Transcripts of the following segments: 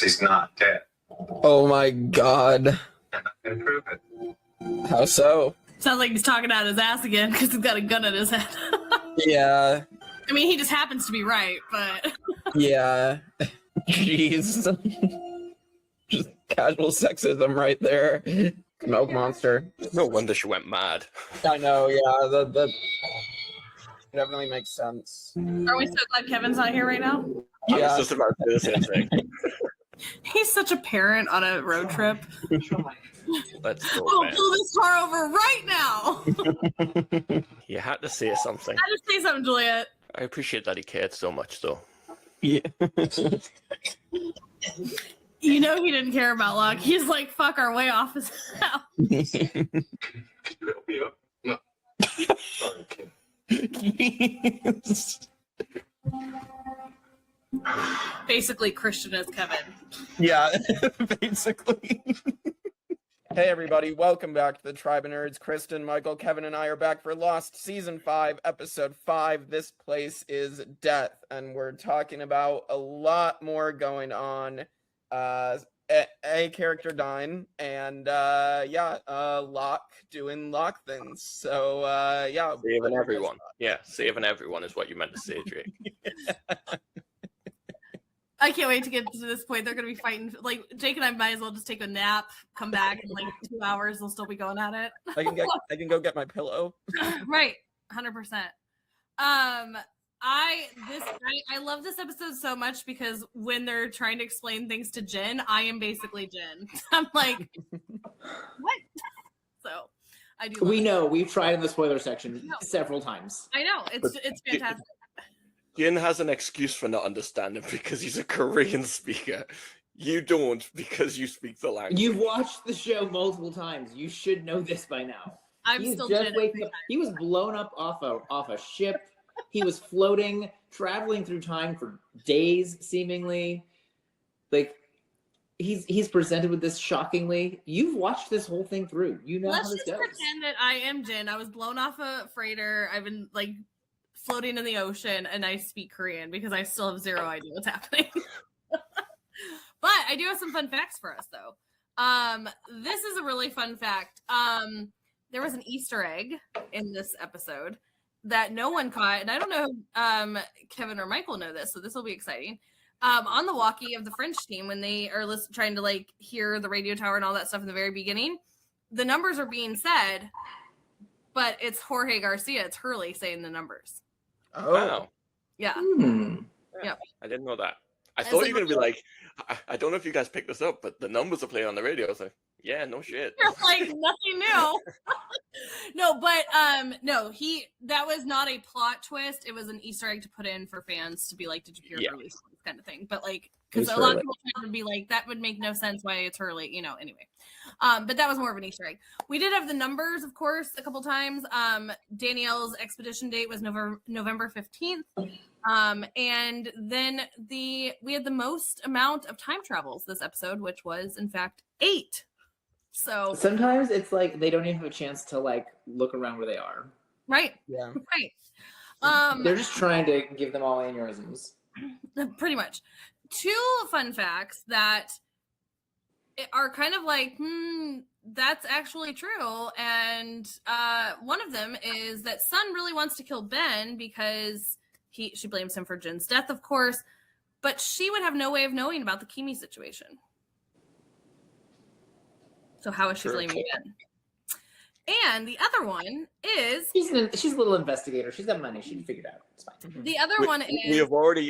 he's not dead. Oh my god. And I can prove it. How so? Sounds like he's talking out his ass again because he's got a gun at his head. Yeah. I mean, he just happens to be right, but... Yeah. Jeez. Just casual sexism right there. Smoke monster. No wonder she went mad. I know, yeah. That definitely makes sense. Are we so glad Kevin's not here right now? I was just about to do the same thing. He's such a parent on a road trip. Let's go, I'll man. pull this car over right now! You had to say something. I just say something, Juliet. I appreciate that he cared so much, though. Yeah. You know he didn't care about Locke. He's like, fuck our way off his house. Could you help me up? No. Sorry, kid. Jeez. Basically, Christian as Kevin. Yeah, basically. Hey everybody, welcome back to the Tribe of Nerds. Kristin, Michael, Kevin, and I are back for Lost Season 5, Episode 5. This place is death, and we're talking about a lot more going on. A character dying, and Locke doing Locke things. So, yeah. Saving everyone. Yeah, saving everyone is what you meant to say, Jake. I can't wait to get to this point. They're going to be fighting. Like, Jake and I might as well just take a nap, come back in like 2 hours. They'll still be going at it. I can go get my pillow. Right. 100%. I love this episode so much because when they're trying to explain things to Jen, I am basically Jen. I'm like, what? So I do. We know we've tried in the spoiler section several times. I know it's fantastic. Yin has an excuse for not understanding because he's a Korean speaker. You don't because you speak the language. You've watched the show multiple times. You should know this by now. He's still just waking up. He was blown up off a ship. He was floating, traveling through time for days, seemingly. Like he's presented with this shockingly. You've watched this whole thing through. You know how this goes. Let's just pretend that I am Jin. I was blown off a freighter. I've been like floating in the ocean, and I speak Korean because I still have zero idea what's happening. But I do have some fun facts for us, though. This is a really fun fact. There was an Easter egg in this episode that no one caught, and I don't know Kevin or Michael know this, so this will be exciting. On the walkie of the French team, when they are trying to like hear the radio tower and all that stuff in the very beginning, the numbers are being said, but it's Jorge Garcia, it's Hurley saying the numbers. Oh. Wow. Yeah. Yeah. I didn't know that. I thought you were going to be like, I don't know if you guys picked this up, but the numbers are playing on the radio. I was like, yeah, no shit. Like nothing new. No, but that was not a plot twist. It was an Easter egg to put in for fans to be like, did you hear Hurley kind of thing? But like, because a lot of people would be like, that would make no sense why it's Hurley, anyway. But that was more of an Easter egg. We did have the numbers, of course, a couple times. Danielle's expedition date was November 15th. And then we had the most amount of time travels this episode, which was in fact 8. So sometimes it's like they don't even have a chance to like look around where they are. Right. Yeah. Right. They're just trying to give them all aneurysms. Pretty much. 2 fun facts that are kind of like, that's actually true. And one of them is that Sun really wants to kill Ben because she blames him for Jin's death, of course, but she would have no way of knowing about the Kimi situation. So how is she blaming Ben? And the other one is she's a little investigator. She's got money. She can figure it out. It's fine. The other one is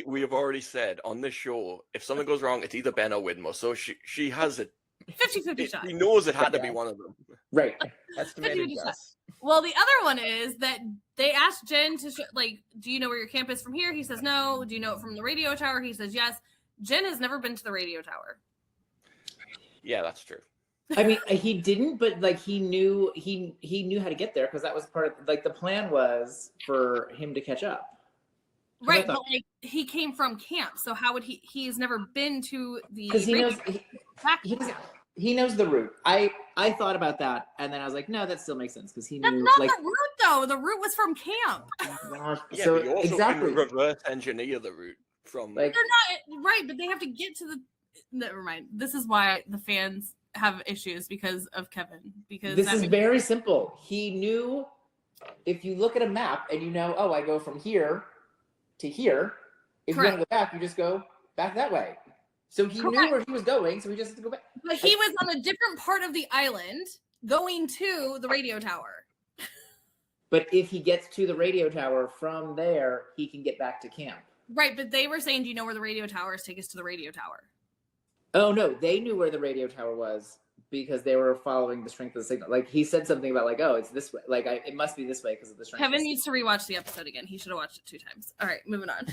we have already said on this show if something goes wrong, it's either Ben or Widmer. So she has a 50-50 shot. She knows it had to be one of them. Right. That's the main guess. Well, the other one is that they asked Jen to do you know where your camp is from here? He says no. Do you know it from the radio tower? He says yes. Jen has never been to the radio tower. Yeah, that's true. I mean, he didn't, but like he knew how to get there because that was part of like the plan was for him to catch up. Right, but like he came from camp, so how would he's never been to the because he knows the route. I thought about that and then I was like, no, that still makes sense because he knew. That's not the route though. The route was from camp. Yeah, so but you also exactly can reverse engineer the route from like they're not right, but they have to get to the never mind. This is why the fans have issues because of Kevin. Because this is very simple. He knew if you look at a map and you know, oh, I go from here to here. If Correct. you want to go back, you just go back that way. So he knew where he was going, so he just had to go back. But he was on a different part of the island going to the radio tower. But if he gets to the radio tower from there, he can get back to camp. Right, but they were saying, do you know where the radio tower is? Take us to the radio tower. Oh, no, they knew where the radio tower was because they were following the strength of the signal. Like, he said something about, like, oh, it's this way. Like, it must be this way because of the strength Kevin of the needs to rewatch the episode again. He should have watched it 2 times. All right, moving on.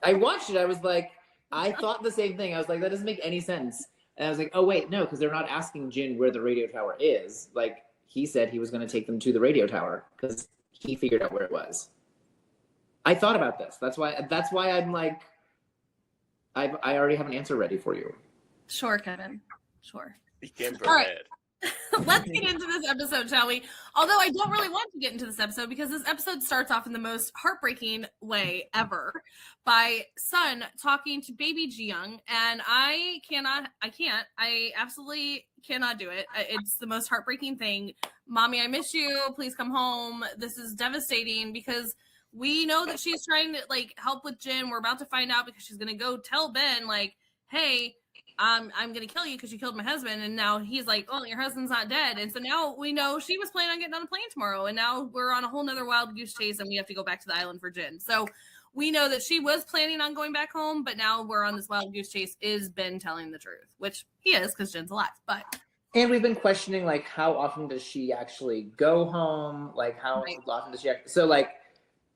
I watched it. I was like, I thought the same thing. I was like, that doesn't make any sense. And I was like, oh, wait, no, because they're not asking Jin where the radio tower is. Like, he said he was going to take them to the radio tower because he figured out where it was. I thought about this. That's why I'm like, I already have an answer ready for you. Sure, Kevin. Sure. He came All right. prepared. Let's get into this episode, shall we? Although I don't really want to get into this episode because this episode starts off in the most heartbreaking way ever by Sun talking to baby Ji-young, and I absolutely cannot do it. It's the most heartbreaking thing. Mommy, I miss you. Please come home. This is devastating because we know that she's trying to like help with Jin. We're about to find out because she's going to go tell Ben like, hey, I'm going to kill you because you killed my husband. And now he's like, oh, your husband's not dead. And so now we know she was planning on getting on a plane tomorrow. And now we're on a whole nother wild goose chase and we have to go back to the island for Jin. So we know that she was planning on going back home, but now we're on this wild goose chase. Is Ben telling the truth? Which he is because Jin's alive. And we've been questioning, like, how often does she actually go home? Like, how often does she so, like,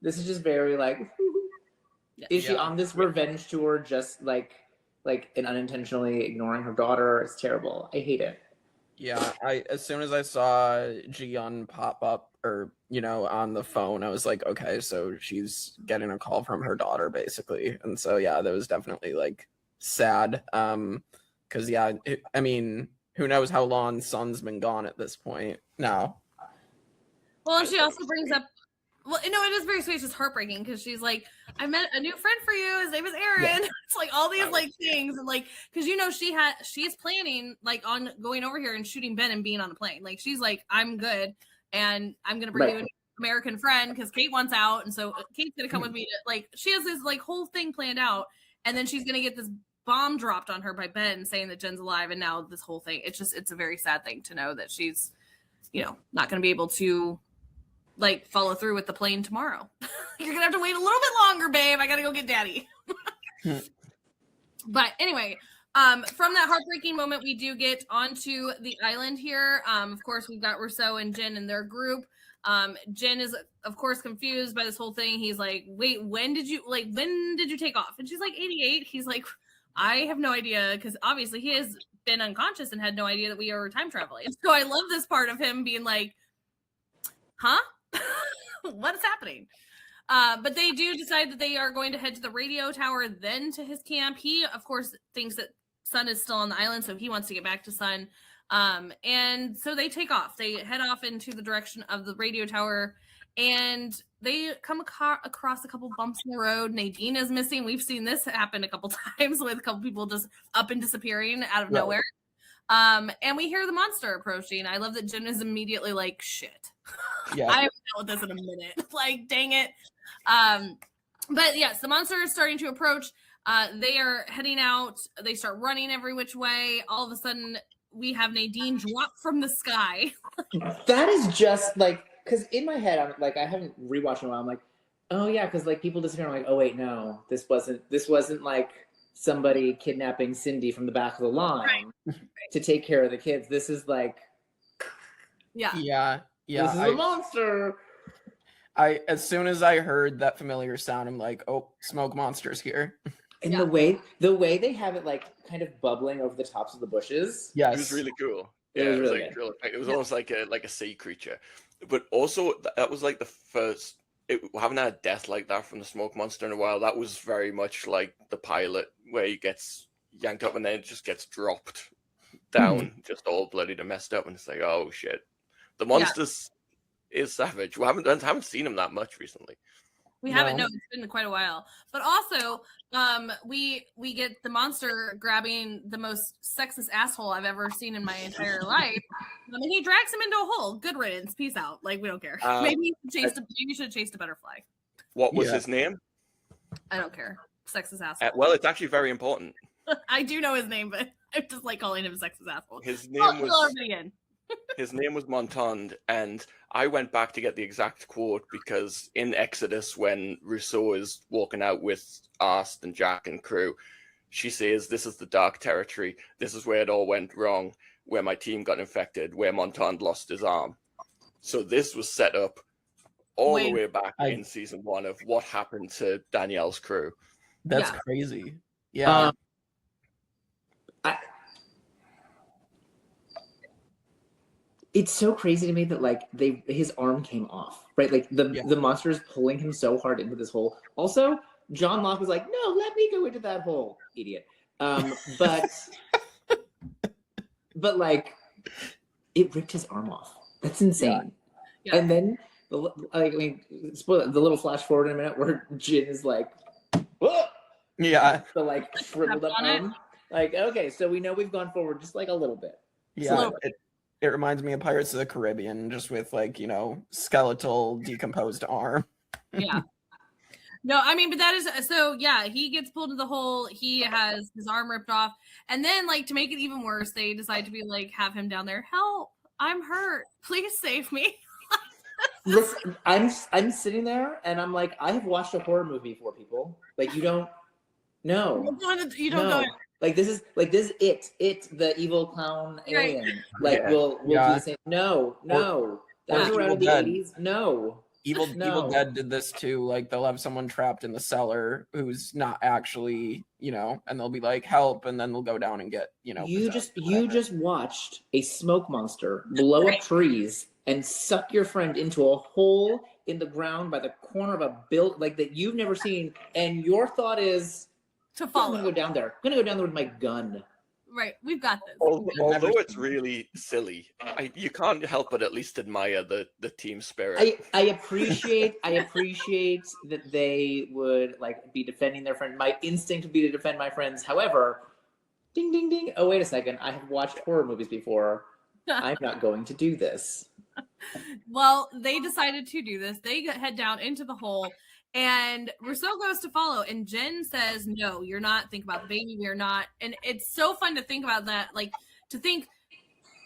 this is just very, like, is she on this revenge tour just, like and unintentionally ignoring her daughter? It's terrible. I hate it. Yeah, as soon as I saw Ji-young pop up or, on the phone, I was like, okay, so she's getting a call from her daughter, basically. And so, yeah, that was definitely, like, sad. Because, yeah, I mean, who knows how long Sun's been gone at this point now. Well, and she also brings up, well, it is very sweet. It's just heartbreaking because she's like, I met a new friend for you. His name is Aaron. Yeah. It's like all these like things. And like, because she's planning like on going over here and shooting Ben and being on a plane. Like, she's like, I'm good. And I'm going to bring you an American friend because Kate wants out. And so Kate's going to come with me. Like, she has this like whole thing planned out. And then she's going to get this bomb dropped on her by Ben saying that Jen's alive. And now this whole thing, it's a very sad thing to know that she's, not going to be able to like follow through with the plane tomorrow. You're gonna have to wait a little bit longer, babe. I gotta go get daddy. But anyway, from that heartbreaking moment, we do get onto the island here. Of course, we've got Rousseau and Jin and their group. Jin is of course confused by this whole thing. He's like, wait, when did you take off? And she's like, 88. He's like, I have no idea, because obviously he has been unconscious and had no idea that we are time traveling. So I love this part of him being like, huh? What is happening? But they do decide that they are going to head to the radio tower, then to his camp. He, of course, thinks that Sun is still on the island, so he wants to get back to Sun. And so they take off. They head off into the direction of the radio tower, and they come across a couple bumps in the road. Nadine is missing. We've seen this happen a couple times with a couple people just up and disappearing out of nowhere. And we hear the monster approaching. I love that Jin is immediately like, shit. Yeah. I haven't dealt with this in a minute. Like, dang it. But yes, the monster is starting to approach. They are heading out. They start running every which way. All of a sudden, we have Nadine drop from the sky. That is just like, because in my head, I'm like, I haven't rewatched in a while. I'm like, oh yeah, because like people disappear. I'm like, oh wait, no, this wasn't like somebody kidnapping Cindy from the back of the line to take care of the kids. This is like, yeah. This is a monster. As soon as I heard that familiar sound, I'm like, oh, smoke monsters here. And the way they have it like kind of bubbling over the tops of the bushes. Yes. It was really cool. Yeah, it was really like, good. it was almost like a sea creature. But also that was like the first, we haven't had a death like that from the smoke monster in a while. That was very much like the pilot where he gets yanked up and then it just gets dropped down, just all bloodied and messed up. And it's like, oh shit. The monsters is savage. We haven't seen him that much recently. We haven't. No, it's been quite a while. But also, we get the monster grabbing the most sexist asshole I've ever seen in my entire life. And he drags him into a hole. Good riddance. Peace out. Like, we don't care. Maybe you should have chased a butterfly. What was his name? I don't care. Sexist asshole. Well, it's actually very important. I do know his name, but I just like calling him a sexist asshole. His name was Montand, and I went back to get the exact quote because in Exodus, when Rousseau is walking out with Arst and Jack and crew, she says, "This is the dark territory. This is where it all went wrong, where my team got infected, where Montand lost his arm." So this was set up all the way back in season 1 of what happened to Danielle's crew. That's crazy. Yeah. It's so crazy to me that like his arm came off, right? Like the monster is pulling him so hard into this hole. Also, John Locke was like, "No, let me go into that hole, idiot." But like it ripped his arm off. That's insane. Yeah. And then spoil the little flash forward in a minute where Jin is like, "Whoa!" Yeah. The like shriveled up arm. Like, okay, so we know we've gone forward just like a little bit. Yeah. It reminds me of Pirates of the Caribbean, just with like, skeletal decomposed arm. Yeah. No, I mean, but that is so. Yeah, he gets pulled into the hole. He has his arm ripped off, and then like to make it even worse, they decide to be like, have him down there. Help! I'm hurt. Please save me. Listen, I'm sitting there, and I'm like, I have watched a horror movie before, people. Like, you don't know. You don't go. Like this is it the evil clown alien. Like we'll do the same. No. That was around the 80s. No. Evil Dead did this too. Like they'll have someone trapped in the cellar who's not actually, and they'll be like, help, and then they'll go down and get, You just watched a smoke monster blow up trees and suck your friend into a hole in the ground by the corner of a build like that you've never seen, and your thought is to follow. I'm gonna go down there. I'm gonna go down there with my gun. Right, we've got this. Although it's really silly, you can't help but at least admire the team spirit. I appreciate that they would like be defending their friend. My instinct would be to defend my friends. However, ding ding ding. Oh wait a second. I have watched horror movies before. I'm not going to do this. Well, they decided to do this. They head down into the hole. And Rousseau goes to follow, and Jen says, "No, you're not. Think about the baby. We're not." And it's so fun to think about that. Like to think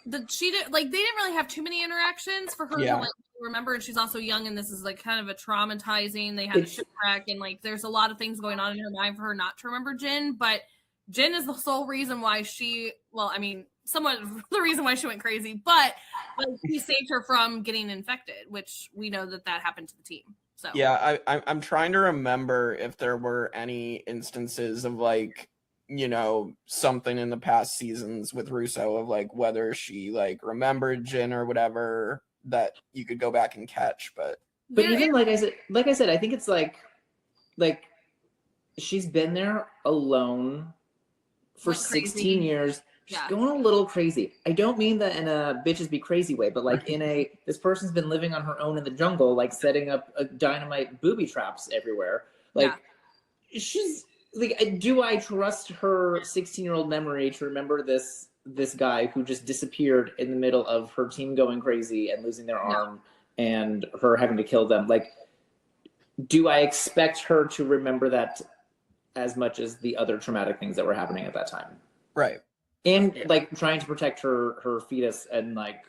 that she did. Like they didn't really have too many interactions for her to like remember. And she's also young, and this is like kind of a traumatizing. They had a shipwreck, and like there's a lot of things going on in her mind for her not to remember Jen. But Jen is the sole reason why she. Well, I mean, somewhat the reason why she went crazy, but he saved her from getting infected, which we know that happened to the team. So. Yeah, I'm trying to remember if there were any instances of like, something in the past seasons with Rousseau of like whether she like remembered Jin or whatever that you could go back and catch, but even like I said, I think it's like she's been there alone for 16 years. She's going a little crazy. I don't mean that in a bitches be crazy way, but like this person's been living on her own in the jungle, like setting up dynamite booby traps everywhere. Like she's like, do I trust her 16-year-old memory to remember this guy who just disappeared in the middle of her team going crazy and losing their arm and her having to kill them? Like, do I expect her to remember that as much as the other traumatic things that were happening at that time? Right. And like trying to protect her fetus and like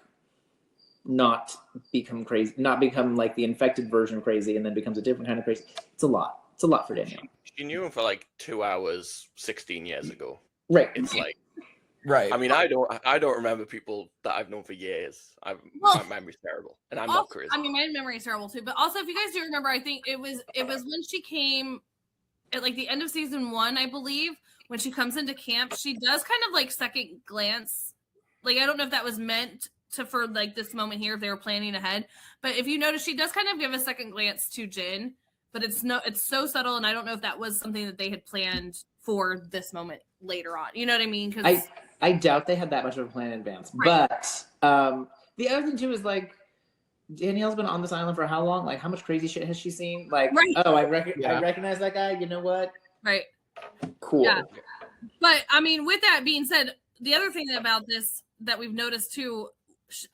not become crazy, not become like the infected version of crazy and then becomes a different kind of crazy. It's a lot for Danielle. She knew him for like 2 hours 16 years ago. Right. It's like, right. I mean, I don't remember people that I've known for years. My memory's terrible, and I'm not crazy. I mean, my memory is terrible too. But also, if you guys do remember, I think it was when she came at like the end of season 1, I believe. When she comes into camp, she does kind of like second glance. Like, I don't know if that was meant for like this moment here, if they were planning ahead. But if you notice, she does kind of give a second glance to Jin, but it's so subtle. And I don't know if that was something that they had planned for this moment later on. You know what I mean? Because I doubt they had that much of a plan in advance. Right. But the other thing too is like Danielle's been on this island for how long? Like, how much crazy shit has she seen? Like, Right. oh, I recognize that guy. You know what? Right. Cool. Yeah. But I mean, with that being said, the other thing about this that we've noticed too,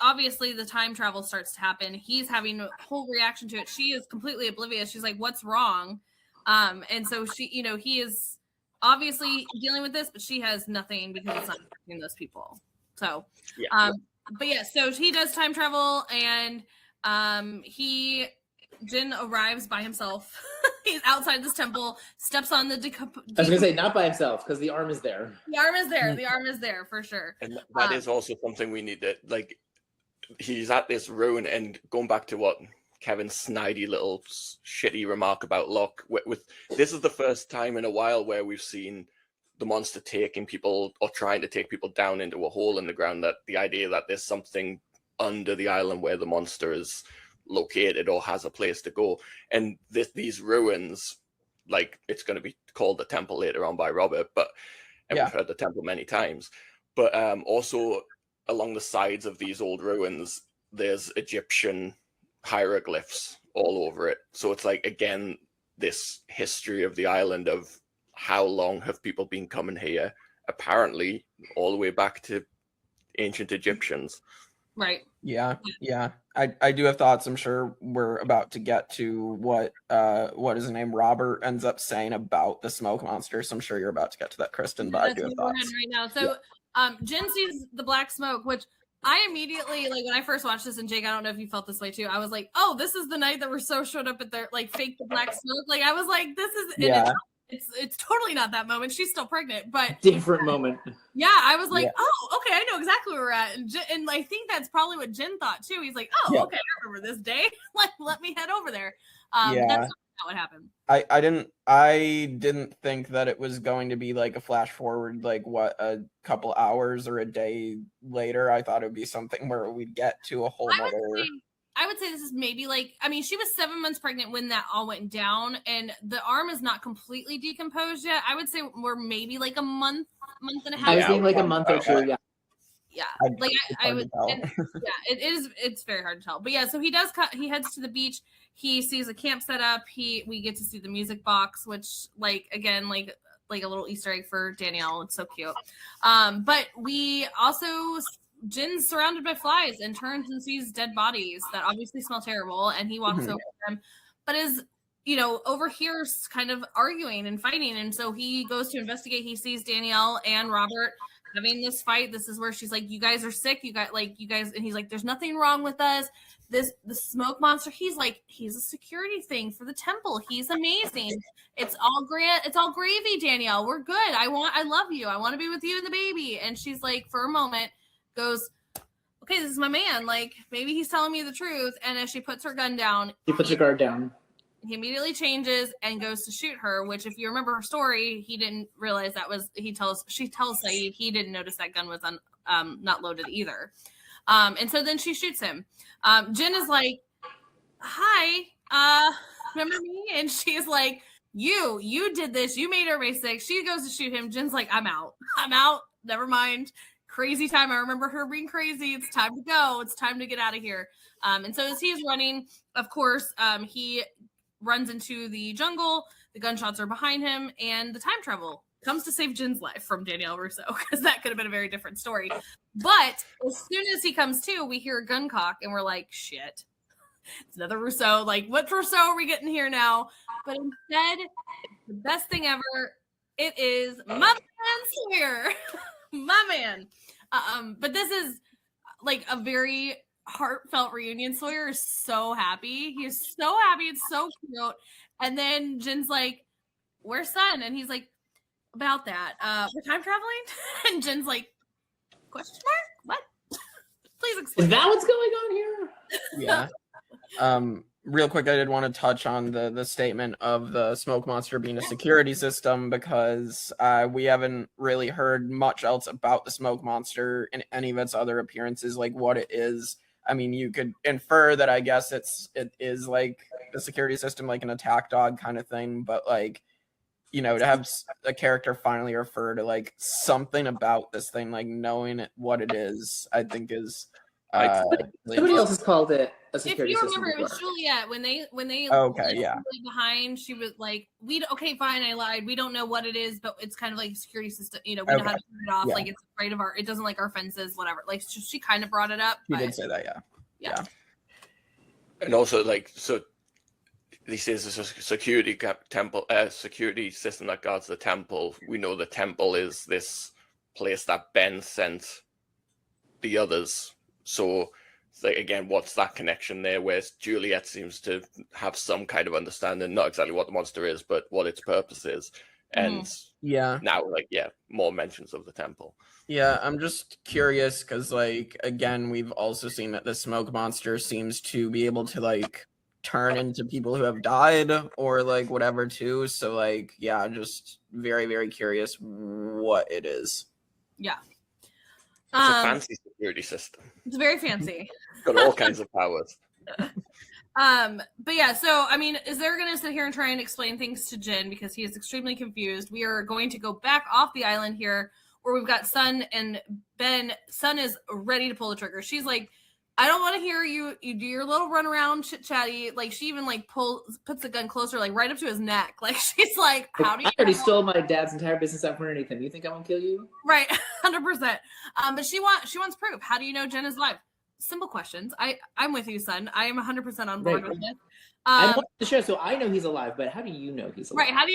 obviously the time travel starts to happen. He's having a whole reaction to it. She is completely oblivious. She's like, "What's wrong?" And so she, he is obviously dealing with this, but she has nothing because it's not affecting those people. So, Yeah. But yeah, so he does time travel, and Jin arrives by himself. He's outside this temple, steps on the I was gonna say not by himself because the arm is there. The arm is there. The arm is there for sure. And that is also something we need to, like, he's at this ruin, and going back to what Kevin's snidey little shitty remark about Locke, with this is the first time in a while where we've seen the monster taking people or trying to take people down into a hole in the ground, that the idea that there's something under the island where the monster is located or has a place to go. And these ruins, like, it's going to be called the temple later on by Robert, but and we've heard the temple many times, but also along the sides of these old ruins there's Egyptian hieroglyphs all over it. So it's like, again, this history of the island of how long have people been coming here, apparently all the way back to ancient Egyptians. Right. Yeah. I do have thoughts. I'm sure we're about to get to what is his name? Robert ends up saying about the smoke monster. So I'm sure you're about to get to that, Kristin, but I do have thoughts. Right now. So Jin sees the black smoke, which I immediately, like, when I first watched this, and Jake, I don't know if you felt this way too, I was like, oh, this is the night that Rousseau showed up at their, like, fake the black smoke. Like, I was like, this is, it's totally not that moment. She's still pregnant, but different moment. Yeah, I was like, oh, okay, I know exactly where we're at, and I think that's probably what Jin thought too. He's like, oh, okay, I remember this day. Like, let me head over there. That's not what happened. I didn't think that it was going to be like a flash forward, like a couple hours or a day later. I thought it would be something where we'd get to a whole other. I would say this is maybe like, I mean, she was 7 months pregnant when that all went down, and the arm is not completely decomposed yet. I would say we're maybe like a month and a half. I was thinking like a month or two. Yeah. Like I would. It's very hard to tell. But yeah, so he heads to the beach. He sees a camp set up. We get to see the music box, which, like, again, like a little Easter egg for Danielle. It's so cute. But we also, Jin's surrounded by flies and turns and sees dead bodies that obviously smell terrible, and he walks over them, but is, overhears kind of arguing and fighting, and so he goes to investigate. He sees Danielle and Robert having this fight. This is where she's like, you guys are sick, you guys, and he's like, there's nothing wrong with us. The smoke monster, he's like, he's a security thing for the temple, he's amazing, it's all gravy, Danielle, we're good, I love you, I want to be with you and the baby. And she's like, for a moment, goes, okay, this is my man, like, maybe he's telling me the truth. And as she puts her gun down, she puts her guard down, he immediately changes and goes to shoot her, which, if you remember her story, he didn't realize that was, she tells Saeed he didn't notice that gun was not loaded either. And so then she shoots him. Jin is like, hi, remember me? And she's like, you did this, you made everybody sick. She goes to shoot him. Jin's like, I'm out, never mind. Crazy time. I remember her being crazy. It's time to go. It's time to get out of here. And so as he's running, of course, he runs into the jungle. The gunshots are behind him, and the time travel comes to save Jin's life from Danielle Rousseau, because that could have been a very different story. But as soon as he comes to, we hear a gun cock, and we're like, shit, it's another Rousseau. Like, what Rousseau are we getting here now? But instead, the best thing ever, it is my man Sawyer. My man. But this is like a very heartfelt reunion. Sawyer is so happy. He is so happy. It's so cute. And then Jin's like, where's Sun? And he's like, about that. We're time traveling? And Jin's like, question mark? What? Please explain. Is that what's going on here? Yeah. Real quick, I did want to touch on the statement of the smoke monster being a security system, because we haven't really heard much else about the smoke monster in any of its other appearances, like what it is. I mean, you could infer that, I guess it is like a security system, like an attack dog kind of thing, but, like, to have a character finally refer to, like, something about this thing, like knowing what it is, I think is somebody else has called it a If security you system remember, it was before. Juliet when they Okay, left yeah. somebody behind. She was like, okay, fine, I lied. We don't know what it is, but it's kind of like a security system. You know, we know how to turn it off. Yeah. Like it's afraid of it doesn't like our fences, whatever. Like she kind of brought it up. He but did say that, yeah. And also, like, so this is a security security system that guards the temple. We know the temple is this place that Ben sent the others. So, like, again, what's that connection there? Whereas Juliet seems to have some kind of understanding, not exactly what the monster is, but what its purpose is. And Yeah. now, like, yeah, more mentions of the temple. Yeah, I'm just curious because, like, again, we've also seen that the smoke monster seems to be able to, like, turn into people who have died or, like, whatever, too. So, like, yeah, just very, very curious what it is. Yeah. It's a fancy security system. It's very fancy. Got all kinds of powers. But yeah, so I mean, is they're gonna sit here and try and explain things to Jin because he is extremely confused. We are going to go back off the island here where we've got Sun and Ben. Sun is ready to pull the trigger. She's like, I don't want to hear you do your little run around chit chatty. Like she even like puts the gun closer, like right up to his neck. Like she's like, how do you? I already stole my dad's entire business out from underneath him. You think I won't kill you? Right, 100%. But she wants proof. How do you know Jen is alive? Simple questions. I'm with you, Sun. I am 100% on board with this. I watched the show, so I know he's alive. But how do you know he's alive? Right? How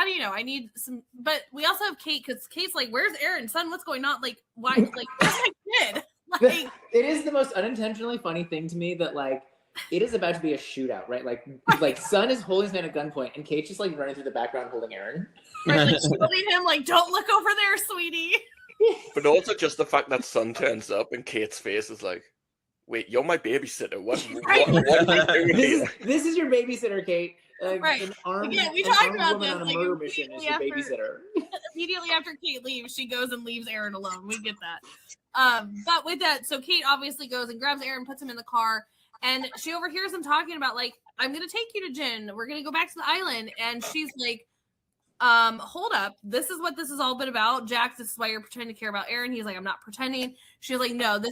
do you know? I need some. But we also have Kate because Kate's like, "Where's Aaron? Sun, what's going on? Like, why? Like, where's my kid?" Like, it is the most unintentionally funny thing to me that like it is about to be a shootout, right? Like Sun is holding his man at gunpoint, and Kate's just like running through the background holding Aaron. right, like shielding him, like, "Don't look over there, sweetie." But also just the fact that Sun turns up and Kate's face is like, wait, you're my babysitter. What are you doing here? This is your babysitter, Kate. Right. An armed, Yeah, we an talked armed about woman this, on a like, murder mission is your babysitter. Immediately after Kate leaves, she goes and leaves Aaron alone. We get that. But with that, so Kate obviously goes and grabs Aaron, puts him in the car, and she overhears them talking about like, I'm gonna take you to Jin. We're gonna go back to the island, and she's like, hold up, this is what this has all been about. Jax, this is why you're pretending to care about Aaron. He's like, I'm not pretending. She's like, no,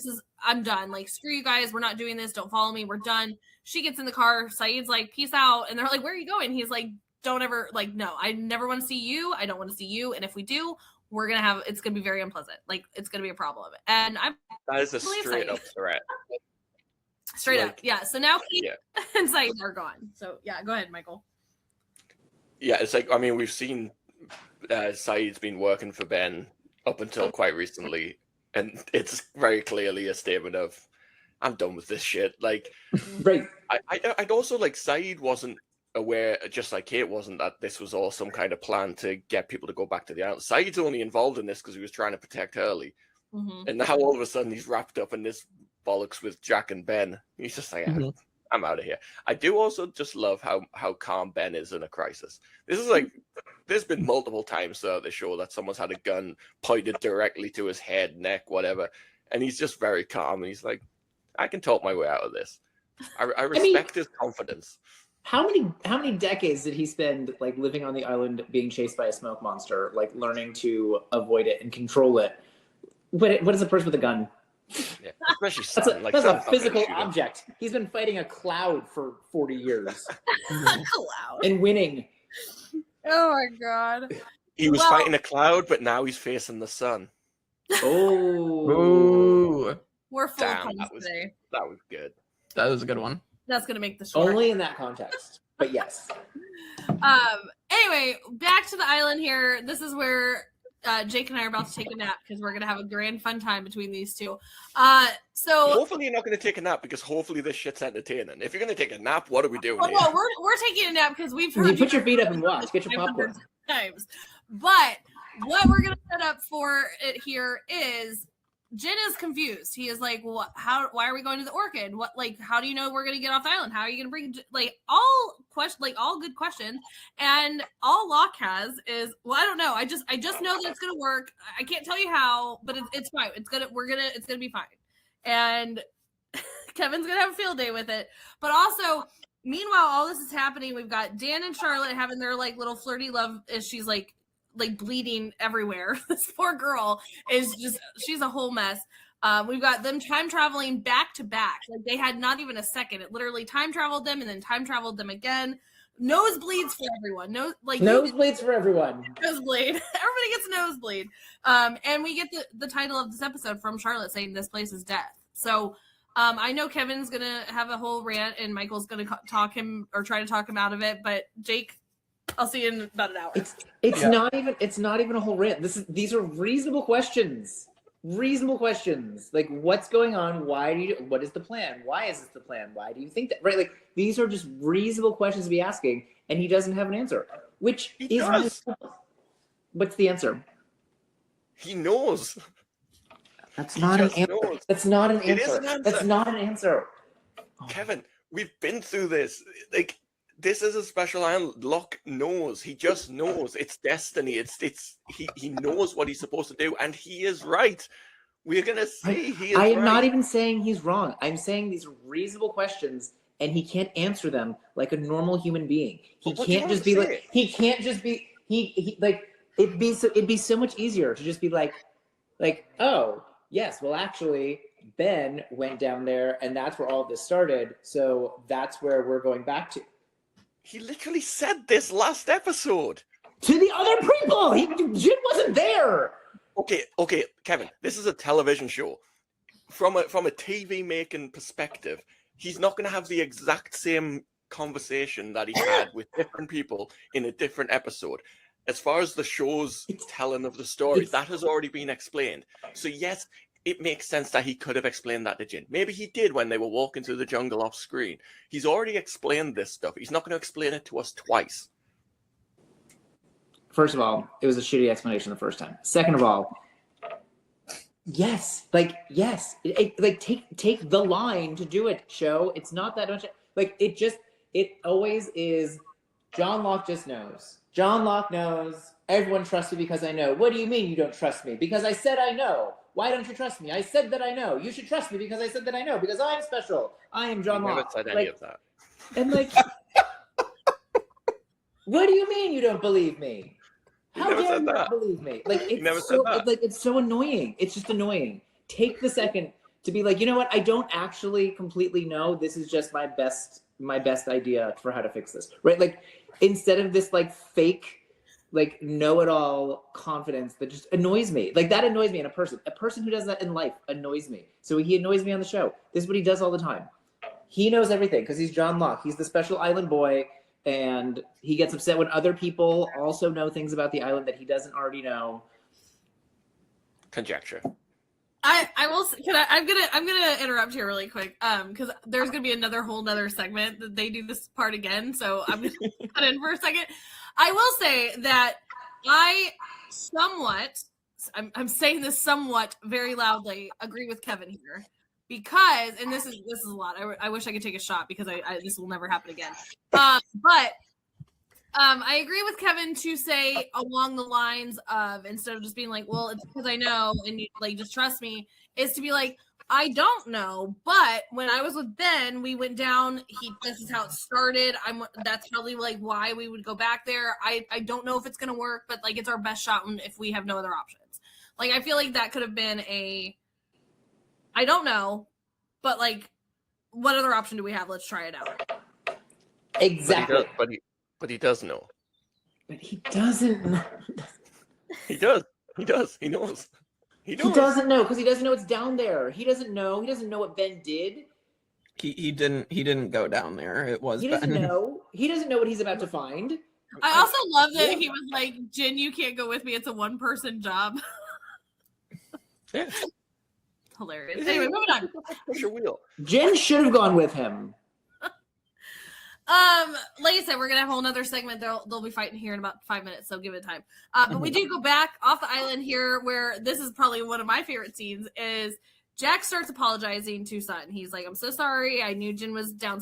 I'm done. Like, screw you guys, we're not doing this. Don't follow me. We're done. She gets in the car. Saeed's like, peace out. And they're like, where are you going? He's like, don't ever, like, no, I never want to see you. I don't want to see you. And if we do, it's gonna be very unpleasant. Like, it's gonna be a problem. And That is a straight up threat. Straight up, yeah. So now Kate and Saeed are gone. So yeah, go ahead, Michael. Yeah, it's like, I mean, we've seen Saeed's been working for Ben up until quite recently, and it's very clearly a statement of, I'm done with this shit. Like, right. I'd also like Saeed wasn't aware, just like Kate wasn't, that this was all some kind of plan to get people to go back to the island. Saeed's only involved in this because he was trying to protect Hurley. And now all of a sudden he's wrapped up in this bollocks with Jack and Ben. He's just like, I'm out of here. I do also just love how calm Ben is in a crisis. This is like, there's been multiple times throughout the show that someone's had a gun pointed directly to his head, neck, whatever, and he's just very calm. And he's like, I can talk my way out of this. I respect his confidence. How many decades did he spend like living on the island, being chased by a smoke monster, like learning to avoid it and control it? What is a person with a gun? Yeah, especially Sun. That's a physical object. He's been fighting a cloud for 40 years. Cloud. And winning. Oh my god. He was fighting a cloud, but now he's facing the sun. Oh. We're full of Damn, puns today. That was good. That was a good one. That's gonna make the short. Only in that context. But yes. Anyway, back to the island here. This is where Jake and I are about to take a nap because we're going to have a grand fun time between these two. So hopefully you're not going to take a nap because hopefully this shit's entertaining. If you're going to take a nap, what are we doing? Well, no, we're taking a nap because we've heard you put your feet up and watch. Get your popcorn. Times. But what we're going to set up for it here is Jin is confused. He is like, "What? How? Why are we going to the Orchid? What? Like, how do you know we're going to get off the island? How are you going to bring all good questions?" And all Locke has is, "Well, I don't know. I just know that it's going to work. I can't tell you how, but it's fine. It's gonna be fine." And Kevin's going to have a field day with it. But also, meanwhile, all this is happening. We've got Dan and Charlotte having their like little flirty love as she's like bleeding everywhere. This poor girl she's a whole mess. We've got them time traveling back to back. Like they had not even a second. It literally time traveled them and then time traveled them again. Nosebleeds for everyone. Nosebleeds for everyone. Nosebleed. Everybody gets a nosebleed. And we get the title of this episode from Charlotte saying this place is death. So I know Kevin's gonna have a whole rant and Michael's gonna try to talk him out of it. But Jake, I'll see you in about an hour. It's not even a whole rant. These are reasonable questions. Reasonable questions. Like, what's going on? What is the plan? Why is this the plan? Why do you think that? Right? Like, these are just reasonable questions to be asking, and he doesn't have an answer. Which is what's the answer? He knows. That's not an answer. That's not an answer. That's not an answer. Kevin, we've been through this. Like, this is a special island. Locke knows. He just knows. It's destiny. He knows what he's supposed to do, and he is right. We're gonna see he is I am right. not even saying he's wrong. I'm saying these are reasonable questions, and he can't answer them like a normal human being. He can't just be like. He can't just be. He like. It'd be so much easier to just be like, oh yes, well actually Ben went down there, and that's where all this started. So that's where we're going back to. He literally said this last episode. To the other people! Jin wasn't there! Okay, Kevin, this is a television show. From a TV making perspective, he's not going to have the exact same conversation that he had with different people in a different episode. As far as the show's telling of the story, that has already been explained. So yes, it makes sense that he could have explained that to Jin. Maybe he did when they were walking through the jungle off screen. He's already explained this stuff. He's not going to explain it to us twice. First of all, it was a shitty explanation the first time. Second of all, yes. Take the line to do it, show. It's not that much. Like, it always is. John Locke just knows. John Locke knows. Everyone trusts me because I know. What do you mean you don't trust me? Because I said I know. Why don't you trust me? I said that I know. You should trust me because I said that I know. Because I'm special. I am John Locke. Never said any of that. And like, what do you mean you don't believe me? How dare you not believe me? Like, it's so annoying. It's just annoying. Take the second to be like, you know what? I don't actually completely know. This is just my best idea for how to fix this. Right? Like, instead of this like fake, like know-it-all confidence that just annoys me. Like, that annoys me in a person. A person who does that in life annoys me. So he annoys me on the show. This is what he does all the time. He knows everything because he's John Locke. He's the special island boy, and he gets upset when other people also know things about the island that he doesn't already know. Conjecture. I will. I'm gonna interrupt here really quick. Because there's gonna be whole nother segment that they do this part again. So I'm gonna cut in for a second. I will say that I'm saying this somewhat very loudly, agree with Kevin here. Because, and this is a lot. I wish I could take a shot because this will never happen again. But I agree with Kevin to say along the lines of, instead of just being like, well, it's because I know and you like just trust me, is to be like, I don't know, but when I was with Ben, we went down. This is how it started. That's probably like why we would go back there. I don't know if it's gonna work, but like it's our best shot if we have no other options. Like I feel like that could have been I don't know, but like, what other option do we have? Let's try it out. Exactly. But he does know. But he doesn't know. He does. He does. He knows. He doesn't know because he doesn't know it's down there. He doesn't know. He doesn't know what Ben did. He didn't go down there. It was he Ben. Doesn't know. He doesn't know what he's about to find. I also love that he was like, Jin, you can't go with me. It's a one-person job. Yeah. Hilarious. Anyway, moving on. Push your wheel. Jin should have gone with him. Like I said, we're gonna have a whole nother segment. They'll be fighting here in about 5 minutes, so give it time. But we do go back off the island here, where this is probably one of my favorite scenes. Is Jack starts apologizing to Sun. He's like, "I'm so sorry. I knew Jin was down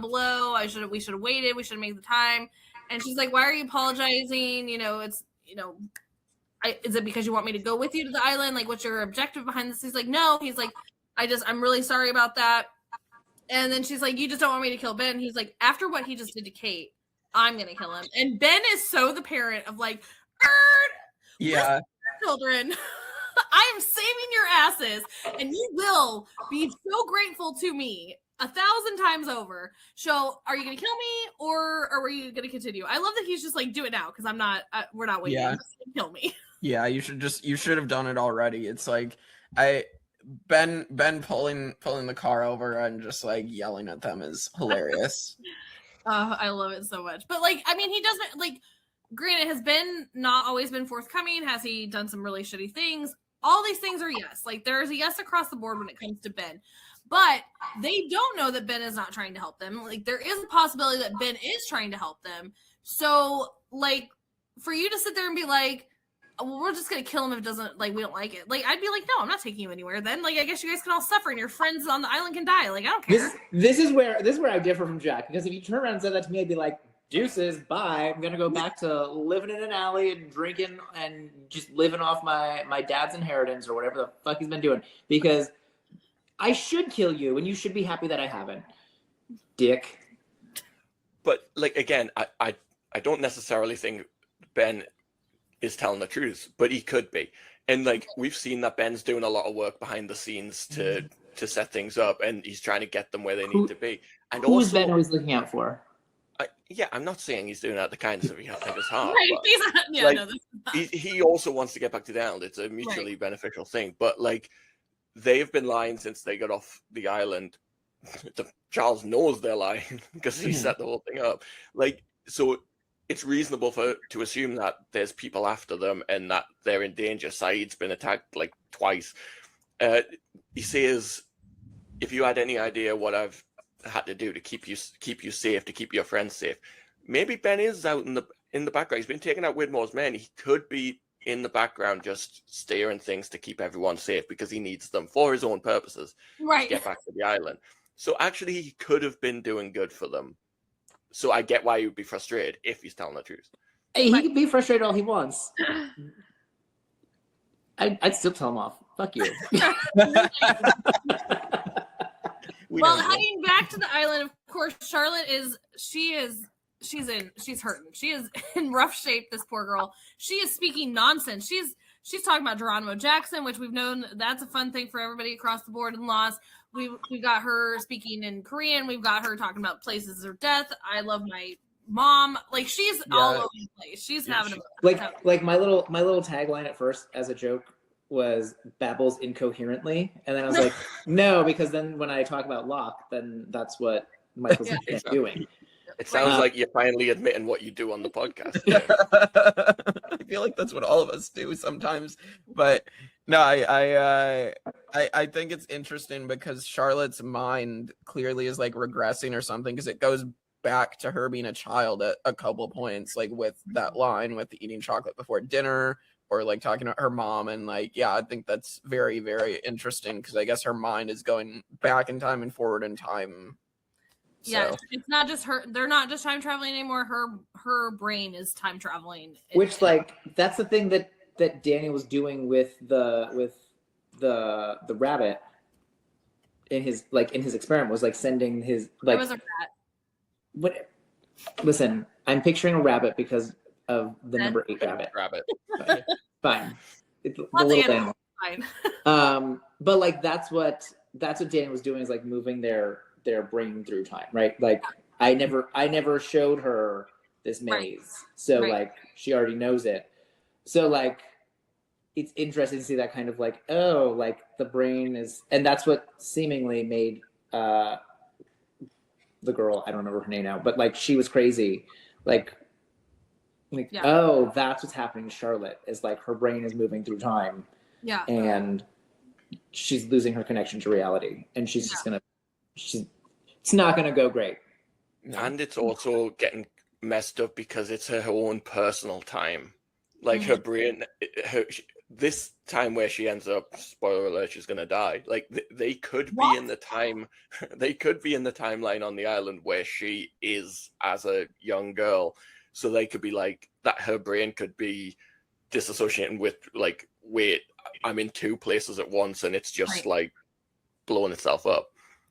below. We should have waited. We should have made the time." And she's like, "Why are you apologizing? Is it because you want me to go with you to the island? Like, what's your objective behind this?" He's like, "No." He's like, I'm really sorry about that." And then she's like, "You just don't want me to kill Ben." He's like, "After what he just did to Kate, I'm going to kill him." And Ben is so the parent of like, yeah, children. I am saving your asses, and you will be so grateful to me 1,000 times over. So, are you gonna kill me, or are you gonna continue? I love that he's just like, do it now, because I'm not. We're not waiting. Yeah. Kill me. Yeah, you should have done it already. It's like Ben pulling the car over and just like yelling at them is hilarious. I love it so much. But like, I mean, he doesn't like. Granted, has Ben not always been forthcoming? Has he done some really shitty things? All these things are yes. Like, there is a yes across the board when it comes to Ben. But they don't know that Ben is not trying to help them. Like, there is a possibility that Ben is trying to help them. So, like, for you to sit there and be like, well, we're just gonna kill him if it doesn't, like, we don't like it. Like, I'd be like, no, I'm not taking you anywhere then. Like, I guess you guys can all suffer and your friends on the island can die. Like, I don't care. This is where I differ from Jack, because if you turn around and said that to me, I'd be like, deuces, bye. I'm gonna go back to living in an alley and drinking and just living off my dad's inheritance or whatever the fuck he's been doing. Because I should kill you and you should be happy that I haven't. Dick. But like again, I don't necessarily think Ben is telling the truth, but he could be. And like we've seen that Ben's doing a lot of work behind the scenes to set things up, and he's trying to get them where they need to be. And who's also, Ben always looking out for? I'm not saying he's doing that the kindness of his heart. Right, But, he's not, yeah, like, no, this is not. he also wants to get back to the island. It's a mutually beneficial thing. But like they've been lying since they got off the island. Charles knows they're lying because he set the whole thing up. Like, so it's reasonable to assume that there's people after them and that they're in danger. Saeed's been attacked like twice. He says, if you had any idea what I've had to do to keep you safe, to keep your friends safe, maybe Ben is out in the background. He's been taking out Widmore's men. He could be in the background just steering things to keep everyone safe because he needs them for his own purposes to get back to the island. So actually he could have been doing good for them. So I get why he would be frustrated if he's telling the truth. Hey, he can be frustrated all he wants. I'd still tell him off. Fuck you. Well, heading back to the island, of course, Charlotte she's hurting. She is in rough shape, this poor girl. She is speaking nonsense. She's talking about Geronimo Jackson, which we've known that's a fun thing for everybody across the board in Lost. We've got her speaking in Korean. We've got her talking about places of death. I love my mom. Like, she's all over the place. She's having a like my little tagline at first as a joke was babbles incoherently, and then I was like, no, because then when I talk about Locke, then that's what Michael's doing. It sounds like you're finally admitting what you do on the podcast. I feel like that's what all of us do sometimes, but no, I think it's interesting because Charlotte's mind clearly is like regressing or something, because it goes back to her being a child at a couple points, like with that line with the eating chocolate before dinner, or like talking to her mom. And like, yeah, I think that's very, very interesting, because I guess her mind is going back in time and forward in time. So. Yeah, it's not just her. They're not just time traveling anymore. Her brain is time traveling. Which, like, that's the thing that Daniel was doing with the rabbit in his experiment, was like sending his like. It was a rat. What? Listen, I'm picturing a rabbit because of the number 8 rabbit. Fine. It's the little animal. Fine. But like that's what Daniel was doing, is like moving their brain through time, right? Like I never showed her this maze, so like she already knows it. So like it's interesting to see that kind of like, oh, like the brain is, and that's what seemingly made the girl, I don't remember her name now, but like she was crazy, like oh, that's what's happening to Charlotte, is like her brain is moving through time, and she's losing her connection to reality, and she's just gonna, it's not gonna go great. And it's also getting messed up because it's her own personal time, like her brain, this time where she ends up, spoiler alert, she's gonna die. Like they could be in the time, they could be in the timeline on the island where she is as a young girl. So they could be like that. Her brain could be disassociating with like, wait, I'm in 2 places at once, and it's just like blowing itself up.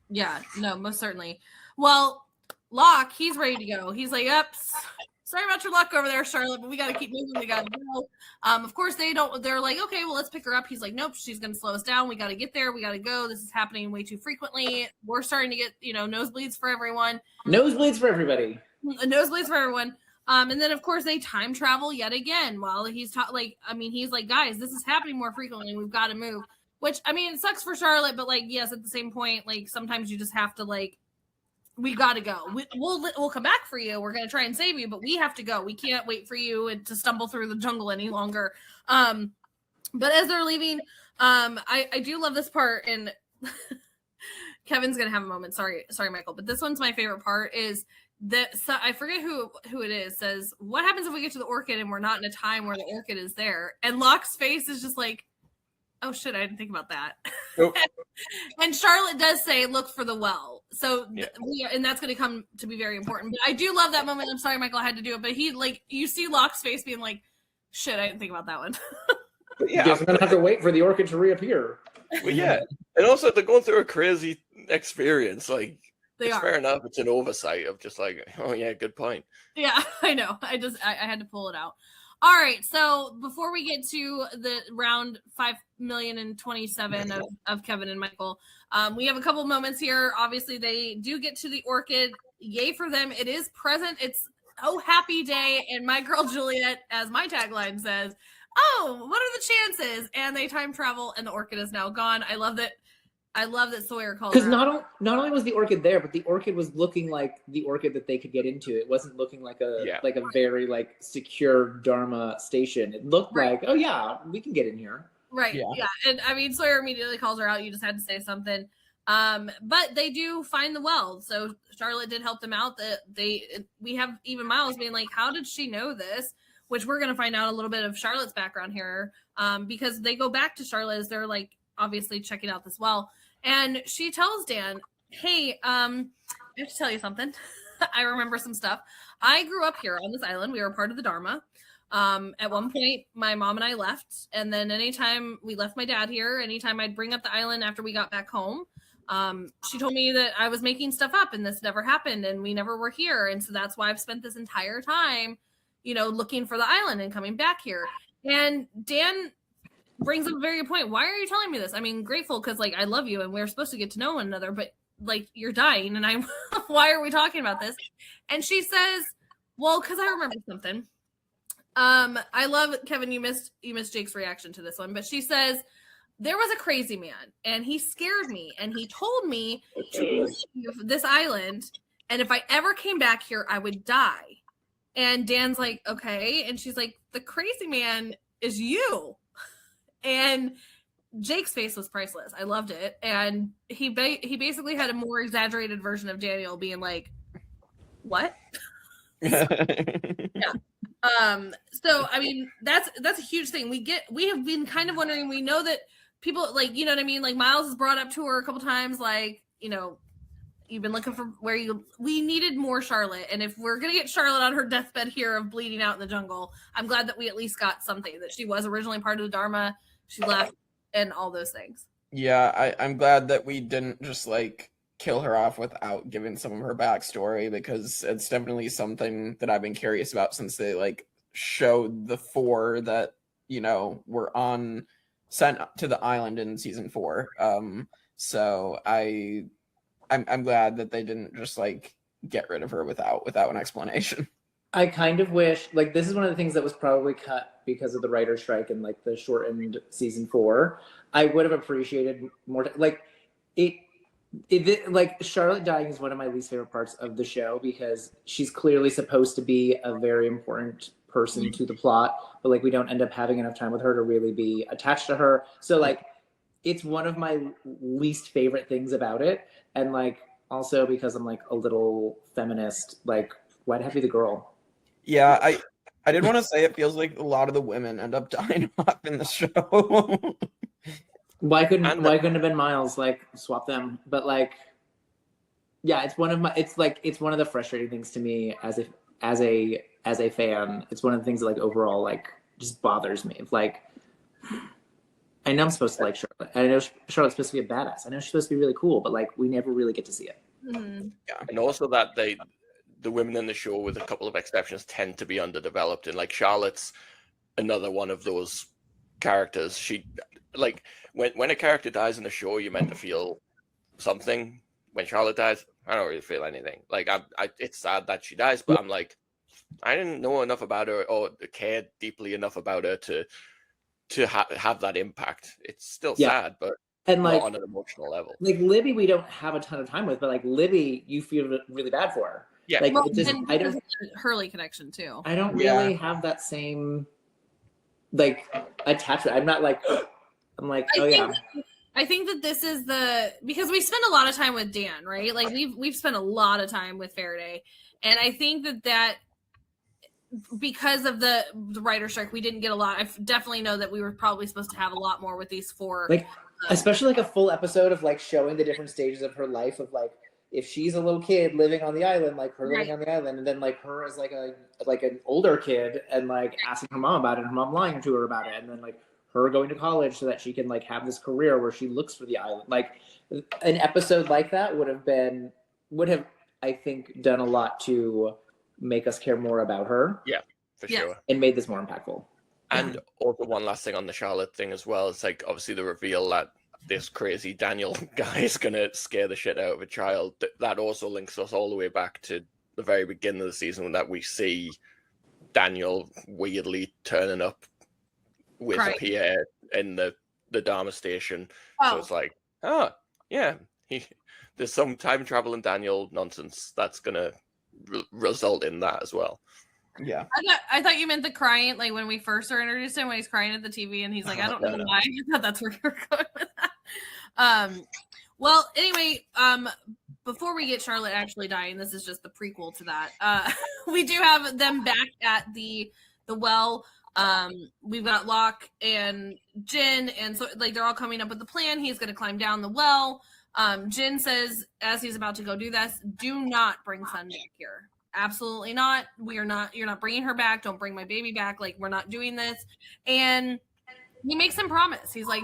Yeah, no, most certainly. Well, Locke, he's ready to go. He's like, ups, sorry about your luck over there, Charlotte, but we got to keep moving. We got to go. Of course, they're like, okay, well, let's pick her up. He's like, nope, she's going to slow us down. We got to get there. We got to go. This is happening way too frequently. We're starting to get, nosebleeds for everyone. Nosebleeds for everybody. Nosebleeds for everyone. And then, of course, they time travel yet again while he's he's like, guys, this is happening more frequently. We've got to move. Which, it sucks for Charlotte, but, yes, at the same point, sometimes you just have to, we got to go. We'll come back for you. We're going to try and save you, but we have to go. We can't wait for you to stumble through the jungle any longer. But as they're leaving, I do love this part, and Kevin's going to have a moment. Sorry, Michael, but this one's my favorite part is that I forget who it is says, what happens if we get to the orchid and we're not in a time where the orchid is there? And Locke's face is just like, oh shit, I didn't think about that. Nope. And Charlotte does say, look for the well. So Yeah. and that's going to come to be very important. But I do love that moment. I'm sorry, Michael, I had to do it. But he you see Locke's face being like, shit, I didn't think about that one. Yeah, Guess we're gonna have to wait for the orchid to reappear. well, yeah. And also, they're going through a crazy experience. They it's are. fair enough. It's an oversight of just oh yeah, good point. Yeah, I know. I had to pull it out. All right. So before we get to the round 5,027,000 of Kevin and Michael, we have a couple moments here. Obviously, they do get to the orchid. Yay for them. It is present. It's oh happy day. And my girl Juliet, as my tagline says, oh, what are the chances? And they time travel and the orchid is now gone. I love that Sawyer calls Because her out. not only was the orchid there, but the orchid was looking like the orchid that they could get into. It wasn't looking like a very secure Dharma station. It looked Right. like, oh yeah, we can get in here. Right. Yeah. Yeah. And Sawyer immediately calls her out. You just had to say something. But they do find the well. So Charlotte did help them out. We have even Miles being like, how did she know this? Which we're going to find out a little bit of Charlotte's background here. Because they go back to Charlotte as they're obviously checking out this well. And she tells Dan, hey, I have to tell you something. I remember some stuff. I grew up here on this island. We were part of the Dharma. At one point, my mom and I left. And then anytime we left my dad here, anytime I'd bring up the island after we got back home, she told me that I was making stuff up and this never happened and we never were here. And so that's why I've spent this entire time, looking for the island and coming back here. And Dan brings up a very good point. Why are you telling me this? Grateful because I love you and we're supposed to get to know one another, but you're dying and I'm why are we talking about this? And she says, well, because I remember something. I love Kevin, you missed Jake's reaction to this one, but she says there was a crazy man and he scared me and he told me to leave this island and if I ever came back here I would die. And Dan's like, okay, and she's like, the crazy man is you. And Jake's face was priceless. I loved it. And he basically had a more exaggerated version of Daniel being like, what? Yeah. So, that's a huge thing. We have been kind of wondering, we know that people Miles has brought up to her a couple times, you've been looking for we needed more Charlotte. And if we're going to get Charlotte on her deathbed here of bleeding out in the jungle, I'm glad that we at least got something, that she was originally part of the Dharma. She left and all those things. Yeah, I'm glad that we didn't just kill her off without giving some of her backstory, because it's definitely something that I've been curious about since they showed the 4 that were sent to the island in season 4. So I'm glad that they didn't just get rid of her without an explanation. I kind of wish, this is one of the things that was probably cut because of the writer's strike and the shortened season 4. I would have appreciated more. Charlotte dying is one of my least favorite parts of the show because she's clearly supposed to be a very important person to the plot, but we don't end up having enough time with her to really be attached to her. So it's one of my least favorite things about it. And also because I'm a little feminist, why'd it have to be the girl? Yeah, I did want to say it feels like a lot of the women end up dying off in the show. Why couldn't it have been Miles? Swap them. But yeah, it's one of the frustrating things to me as a fan. It's one of the things that overall just bothers me. I know I'm supposed to like Charlotte. I know Charlotte's supposed to be a badass. I know she's supposed to be really cool, but we never really get to see it. Mm-hmm. Yeah. And also that the women in the show, with a couple of exceptions, tend to be underdeveloped, and like Charlotte's another one of those characters. She, like, when a character dies in a show, you're meant to feel something. When Charlotte dies, I don't really feel anything. Like, it's sad that she dies, but I'm like, I didn't know enough about her or cared deeply enough about her to have that impact. It's still sad, but and like not on an emotional level. Like Libby, we don't have a ton of time with, but like Libby, you feel really bad for her. Yeah, like Well, it just, and I don't Hurley connection too. I don't really have that same like attachment. I'm not like I'm like, I think that this is because we spend a lot of time with Dan, right? Like we've spent a lot of time with Faraday, and I think that because of the writer strike, we didn't get a lot. I definitely know that we were probably supposed to have a lot more with these four, like especially like a full episode of like showing the different stages of her life, of like if she's a little kid living on the island, like her living on the island, and then like her as like an older kid and like asking her mom about it, and her mom lying to her about it, and then like her going to college so that she can like have this career where she looks for the island. Like an episode like that would have I think done a lot to make us care more about her. Yeah, for sure. And made this more impactful. And also one last thing on the Charlotte thing as well. It's like obviously the reveal that this crazy Daniel guy is gonna scare the shit out of a child. That also links us all the way back to the very beginning of the season, when that we see Daniel weirdly turning up with Pierre in the Dharma station. So it's like, there's some time travel in Daniel nonsense that's gonna result in that as well. Yeah, I thought you meant the crying, like when we first are introduced to him, when he's crying at the TV and he's like, I don't know why. I thought that's where you're going with that. Well, anyway, before we get Charlotte actually dying, this is just the prequel to that. We do have them back at the well. We've got Locke and Jin, and so like they're all coming up with the plan. He's going to climb down the well. Jin says, as he's about to go do this, do not bring Sun back here. Absolutely not. You're not bringing her back. Don't bring my baby back. Like, we're not doing this. And he makes him promise. He's like,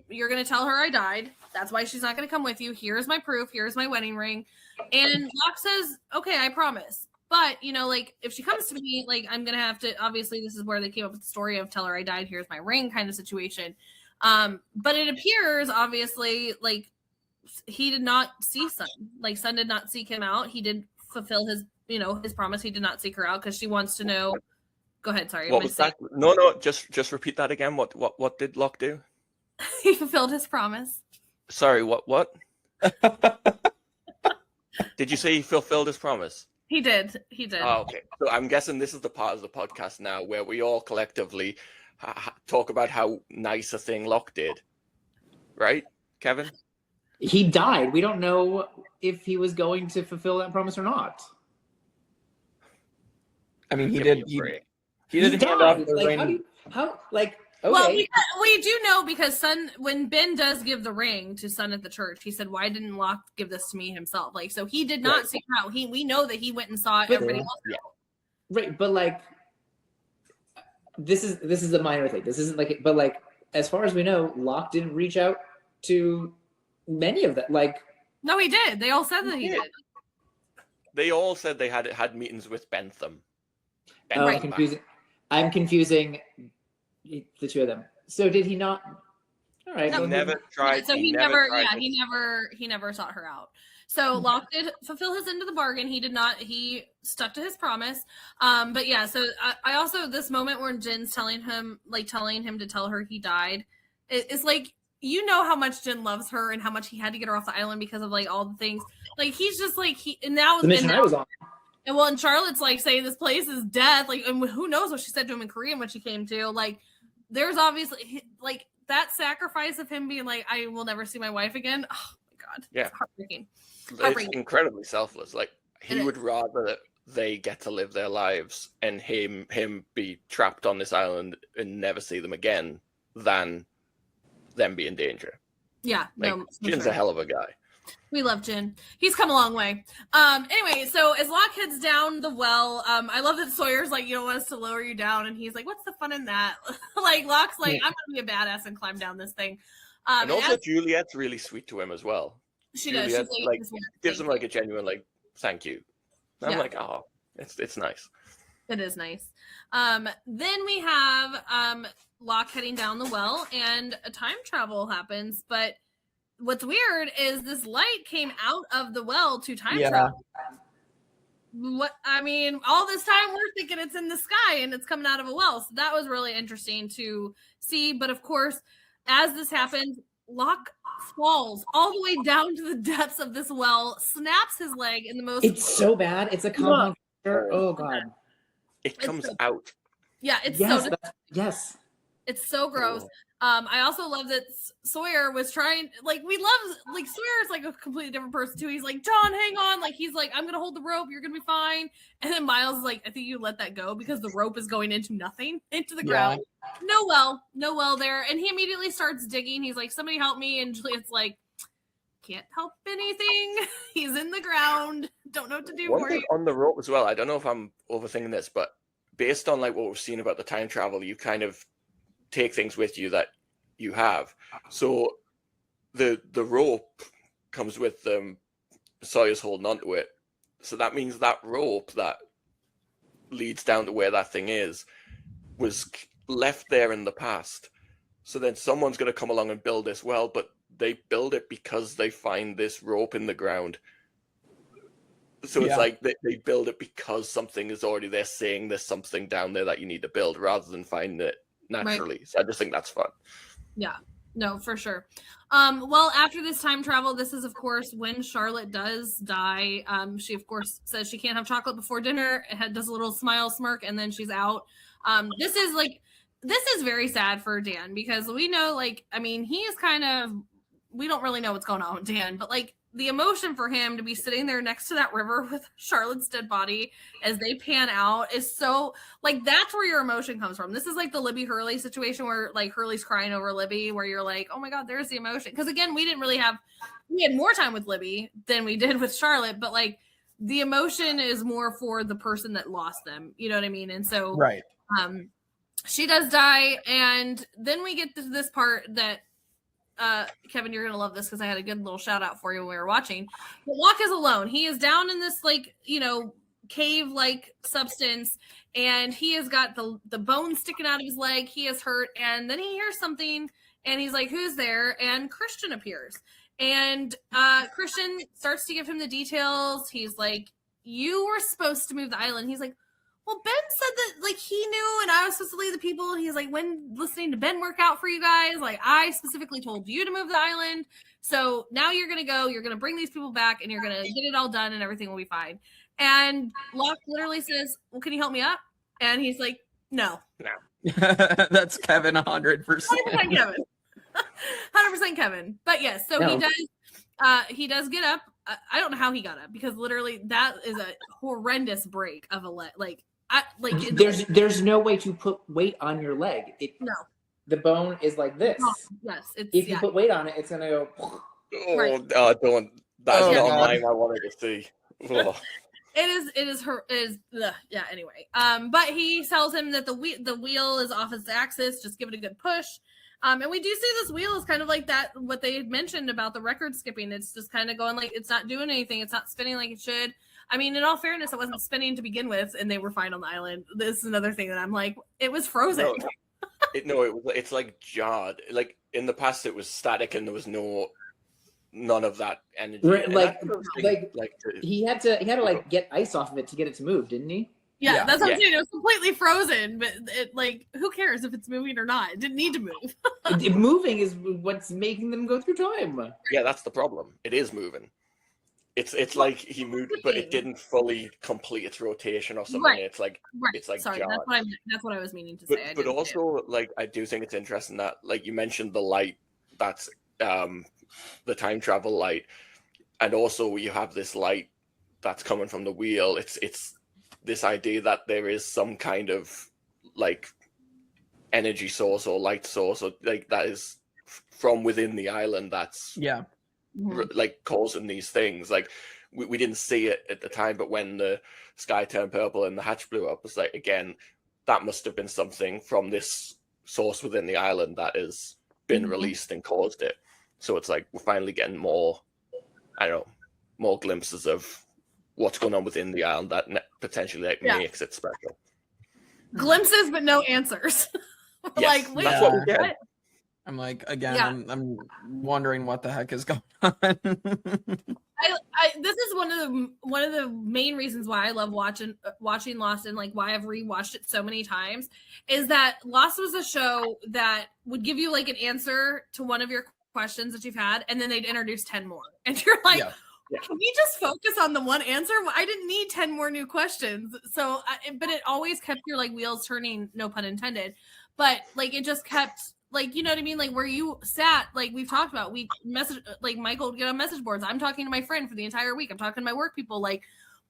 you're gonna tell her I died. That's why she's not gonna come with you. Here's my proof. Here's my wedding ring. And Locke says, okay, I promise. But, like, if she comes to me, like, I'm gonna have to, obviously this is where they came up with the story of tell her I died, here's my ring kind of situation. But it appears, obviously, like, he did not see Sun. Like, Sun did not seek him out. He did fulfill his, his promise. He did not seek her out because she wants to know. Go ahead. Sorry. What was that? No. Just repeat that again. What did Locke do? He fulfilled his promise. Sorry. What? Did you say he fulfilled his promise? He did. Oh, okay. So I'm guessing this is the part of the podcast now where we all collectively talk about how nice a thing Locke did. Right, Kevin? He died. We don't know if he was going to fulfill that promise or not. I mean, he did. He did hand off the ring. Okay. Well, we do know because when Ben does give the ring to Sun at the church, he said, "Why didn't Locke give this to me himself?" Like, so he did not seek her out. We know that he went and saw everybody else. Yeah. Right, but like, this is a minor thing. This isn't like, but like, as far as we know, Locke didn't reach out to many of them. Like, no, he did. They all said that he did. They all said they had meetings with Bentham. I'm confusing the two of them. So did he not? All right. He never tried. So he never sought her out. So Locke did fulfill his end of the bargain. He did not. He stuck to his promise. But yeah. So I also, this moment where Jin's telling him to tell her he died, it's like, how much Jin loves her and how much he had to get her off the island because of like all the things. Like, he's just like, and now the mission I was on. And Charlotte's like saying this place is death. Like, and who knows what she said to him in Korean when she came to. Like, there's obviously like that sacrifice of him being like, I will never see my wife again. Oh my God. Yeah. It's heartbreaking. It's incredibly selfless. Like, he would rather they get to live their lives and him be trapped on this island and never see them again than them be in danger. Yeah. Like, Jin's a hell of a guy. We love Jin. He's come a long way. Anyway, so as Locke heads down the well, I love that Sawyer's like, you don't want us to lower you down. And he's like, what's the fun in that? Like, Locke's like, I'm going to be a badass and climb down this thing. And also Juliet's really sweet to him as well. She Juliet, does. like, gives him like a genuine, like, thank you I'm like, oh, it's nice. It is nice. Then we have Locke heading down the well, and a time travel happens. But what's weird is this light came out of the well to time travel. What I mean, all this time we're thinking it's in the sky and it's coming out of a well. So that was really interesting to see. But of course, as this happens, Locke falls all the way down to the depths of this well, snaps his leg in the most. It's so bad. It's a compound. Oh god. It comes out. Yeah, it's yes. It's so gross. I also love that Sawyer was trying, like, we love, like, Sawyer is like a completely different person too. He's like, John, hang on. Like, he's like, I'm going to hold the rope. You're going to be fine. And then Miles is like, I think you let that go because the rope is going into nothing, into the ground. No well there. And he immediately starts digging. He's like, somebody help me. And Juliet's like, can't help anything. He's in the ground. Don't know what to do One for thing you. on the rope as well. I don't know if I'm overthinking this, but based on like what we've seen about the time travel, you kind of take things with you that you have. So the rope comes with Sawyer's holding onto it. So that means that rope that leads down to where that thing is was left there in the past. So then someone's going to come along and build this well, but they build it because they find this rope in the ground. So it's like they build it because something is already there saying there's something down there that you need to build rather than find it naturally. Right. So I just think that's fun. Yeah, no, for sure. Well, after this time travel, this is, of course, when Charlotte does die. She, of course, says she can't have chocolate before dinner. It does a little smile smirk, and then she's out. This is very sad for Dan because we know, like, I mean, he is kind of, we don't really know what's going on with Dan, but, like, the emotion for him to be sitting there next to that river with Charlotte's dead body as they pan out is so, like, that's where your emotion comes from. This is like the Libby Hurley situation where, like, Hurley's crying over Libby, where you're like, oh my God, there's the emotion. Because again, we had more time with Libby than we did with Charlotte, but, like, the emotion is more for the person that lost them. You know what I mean? And so, she does die. And then we get to this part that, Kevin, you're gonna love this because I had a good little shout out for you when we were watching. But Locke is alone. He is down in this, like, you know, cave-like substance, and he has got the bone sticking out of his leg. He is hurt, and then he hears something, and he's like, "Who's there?" And Kristin appears, and Kristin starts to give him the details. He's like, "You were supposed to move the island." He's like, well, Ben said that, like, he knew and I was supposed to lead the people. He's like, when listening to Ben work out for you guys, like, I specifically told you to move the island. So now you're going to go, you're going to bring these people back and you're going to get it all done and everything will be fine. And Locke literally says, well, can you help me up? And he's like, no. That's Kevin 100%. 100% Kevin. 100% Kevin. But yes, so he does get up. I don't know how he got up because literally that is a horrendous break of a leg. There's no way to put weight on your leg. No, the bone is like this. Oh, yes, if you put weight on it, it's gonna go. Right. Don't. That's not mine. I wanted to see. Oh. It is. Yeah. Anyway, but he tells him that the wheel is off its axis. Just give it a good push. And we do see this wheel is kind of like that, what they had mentioned about the record skipping. It's just kind of going like, it's not doing anything. It's not spinning like it should. I mean, in all fairness, it wasn't spinning to begin with, and they were fine on the island. This is another thing that I'm like, it was frozen. It's like jarred. Like in the past, it was static, and there was none of that energy. Right, he had to like get ice off of it to get it to move, didn't he? Yeah, that's what I'm saying. It was completely frozen, but it, like, who cares if it's moving or not? It didn't need to move. Moving is what's making them go through time. Yeah, that's the problem. It is moving. It's like he moved, but it didn't fully complete its rotation or something. Right. It's like sorry, jarred. that's what I was meaning to say. But also, like, I do think it's interesting that, like, you mentioned the light that's the time travel light, and also you have this light that's coming from the wheel. It's this idea that there is some kind of, like, energy source or light source, or like that is from within the island that's like causing these things. Like we didn't see it at the time, but when the sky turned purple and the hatch blew up, it's like, again, that must have been something from this source within the island that has been released and caused it. So it's like we're finally getting more glimpses of what's going on within the island that potentially like makes it special. Glimpses, but no answers. Yes, wait, that's what we get. what? I'm like, again, I'm wondering what the heck is going on. This is one of the main reasons why I love watching Lost, and like why I've rewatched it so many times, is that Lost was a show that would give you like an answer to one of your questions that you've had, and then they'd introduce 10 more, and you're like, can we just focus on the one answer? I didn't need 10 more new questions. So, but it always kept your like wheels turning, no pun intended. But like it just kept, like, you know what I mean? Like where you sat, like we've talked about, we message, like Michael would get on message boards. I'm talking to my friend for the entire week. I'm talking to my work people, like,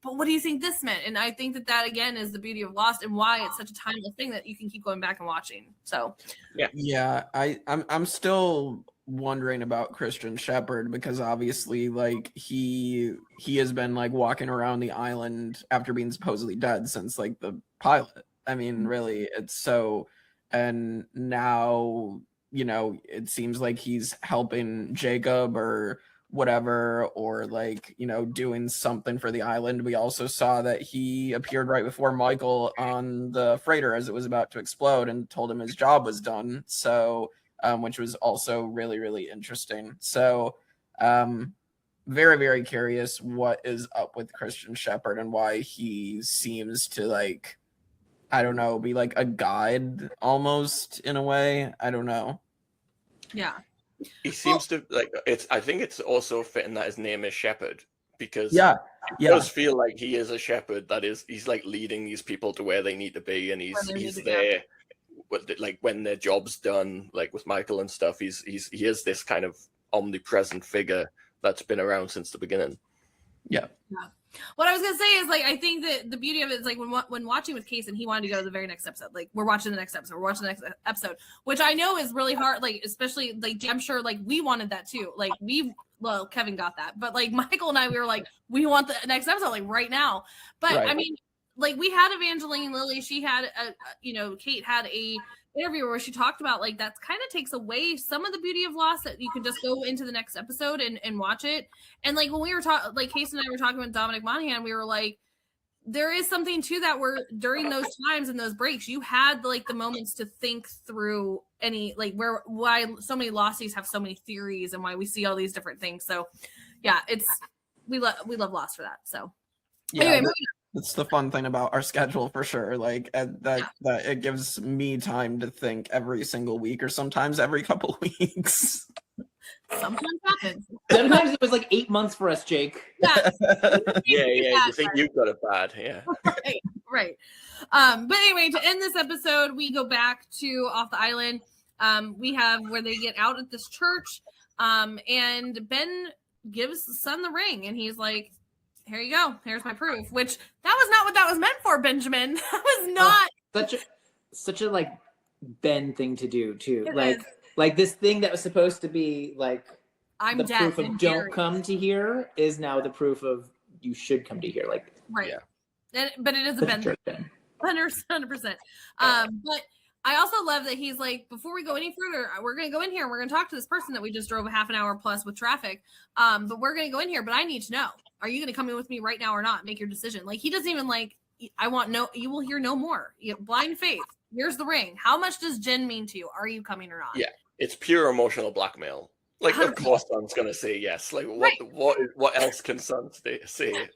but what do you think this meant? And I think that again is the beauty of Lost and why it's such a timeless thing that you can keep going back and watching. So yeah, I'm still wondering about Christian Shepherd, because obviously like he has been like walking around the island after being supposedly dead since like the pilot. I mean, really, it's so. And now, you know, it seems like he's helping Jacob or whatever, or like, you know, doing something for the island. We also saw that he appeared right before Michael on the freighter as it was about to explode and told him his job was done. So, which was also really, really interesting. So, very, very curious what is up with Christian Shepherd and why he seems to like, I don't know, be like a guide almost in a way. I don't know. yeah, He seems to like it's. I think it's also fitting that his name is Shepherd, because it does feel like he is a shepherd. That is, he's like leading these people to where they need to be, and he's there. Like when their job's done, like with Michael and stuff, he is this kind of omnipresent figure that's been around since the beginning. Yeah. What I was gonna say is like I think that the beauty of it is like when watching with Case, and he wanted to go to the very next episode. Like we're watching the next episode, which I know is really hard. Like especially like I'm sure like we wanted that too. Like Kevin got that, but like Michael and I, we were like, we want the next episode like right now. But Right. I mean, like we had Evangeline Lilly, she had Kate had a interview where she talked about like that kind of takes away some of the beauty of Lost, that you can just go into the next episode and watch it. And like when we were talking, like Case and I were talking with Dominic Monaghan, we were like, there is something to that where during those times and those breaks, you had like the moments to think through any like why so many Losties have so many theories and why we see all these different things. So yeah, we love Lost for that. So anyway, that's the fun thing about our schedule for sure. Like that it gives me time to think every single week, or sometimes every couple weeks. Sometimes happens. Sometimes it was like 8 months for us, Jake. Yeah. You think you've got it bad, yeah. Right. But anyway, to end this episode, we go back to off the island. We have where they get out at this church, and Ben gives the son the ring, and he's like, here you go. Here's my proof. Which that was not what that was meant for, Benjamin. That was not such a like Ben thing to do too. It is. Like this thing that was supposed to be like I'm the deaf proof of don't come to here is now the proof of you should come to here. Like right. Yeah. But it is a Ben. 100%. But I also love that he's like, before we go any further, we're going to go in here and we're going to talk to this person that we just drove a half an hour plus with traffic. But we're going to go in here, but I need to know, are you going to come in with me right now or not? Make your decision. Like he doesn't even like, you will hear no more. Blind faith. Here's the ring. How much does Jen mean to you? Are you coming or not? Yeah. It's pure emotional blackmail. Like, of course, Son's gonna say yes. Like, what else can Son say? I'm saying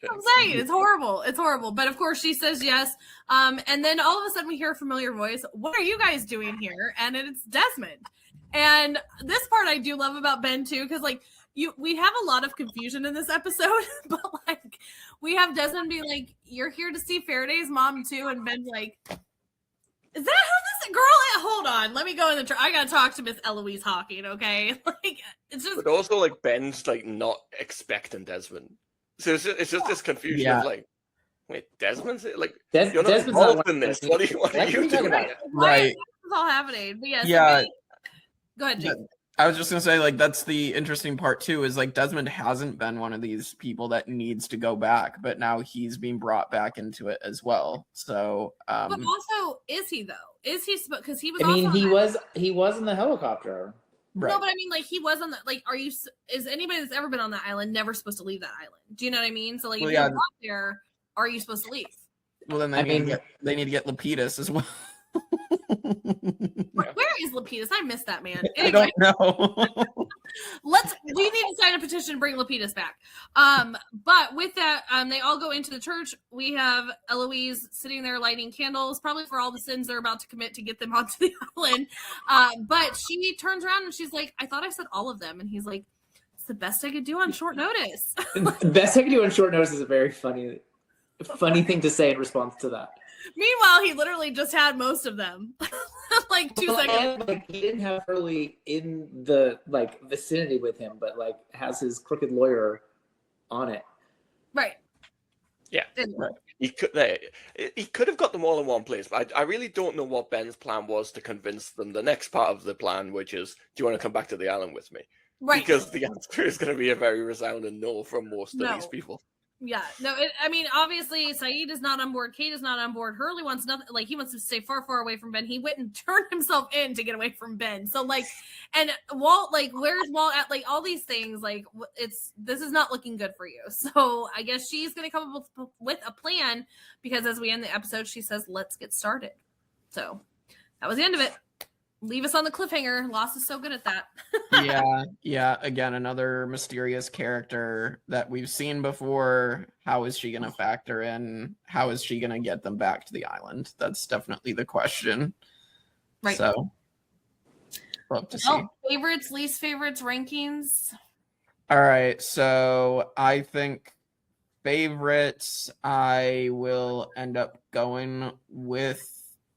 it's horrible. It's horrible. But of course, she says yes. And then all of a sudden, we hear a familiar voice. What are you guys doing here? And it's Desmond. And this part I do love about Ben too, because like we have a lot of confusion in this episode, but like we have Desmond be like, "You're here to see Faraday's mom too," and Ben's like, is that who this girl is? Hold on. Let me go in I gotta talk to Miss Eloise Hawking, okay? Like it's just. But also, like Ben's like not expecting Desmond, so it's just this confusion of like, wait, Desmond's like you're not Desmond's involved in this. What are you doing? Right. It's all happening. But yes. Yeah. Go ahead, Jake. I was just gonna say, like, that's the interesting part too, is like Desmond hasn't been one of these people that needs to go back, but now he's being brought back into it as well. So but also, is he though? Is he because he was he was in the helicopter. Right. No, but I mean, like, he was on the, like, is anybody that's ever been on that island never supposed to leave that island? Do you know what I mean? So, like, Well, if you're yeah. not there, are you supposed to leave? Well, then I they mean- need to get Lapidus as well. Where is Lapidus? I missed that man. I Anyway, don't know. we need to sign a petition to bring Lapidus back. But with that, they all go into the church. We have Eloise sitting there lighting candles, probably for all the sins they're about to commit to get them onto the island. But she turns around and she's like, I thought I said all of them. And he's like, it's the best I could do on short notice. The best I can do on short notice is a very funny thing to say in response to that. Meanwhile, he literally just had most of them. Like 2 Well, seconds. and, like, he didn't have Hurley in the like vicinity with him, but like has his crooked lawyer on it. Right. Yeah. Anyway. He could have got them all in one place, but I really don't know what Ben's plan was to convince them the next part of the plan, which is, do you want to come back to the island with me? Right. Because the answer is going to be a very resounding no from most of No. these people. Yeah, no, I mean, obviously, Saeed is not on board. Kate is not on board. Hurley wants nothing. Like, he wants to stay far, far away from Ben. He went and turned himself in to get away from Ben. So, like, and Walt, like, where's Walt at? Like, all these things, like, this is not looking good for you. So, I guess she's going to come up with a plan because as we end the episode, she says, let's get started. So, that was the end of it. Leave us on the cliffhanger. Lost is so good at that. Yeah. Again, another mysterious character that we've seen before. How is she going to factor in? How is she going to get them back to the island? That's definitely the question. Right. So, love to see. Well, favorites, least favorites, rankings. All right. So, I think favorites, I will end up going with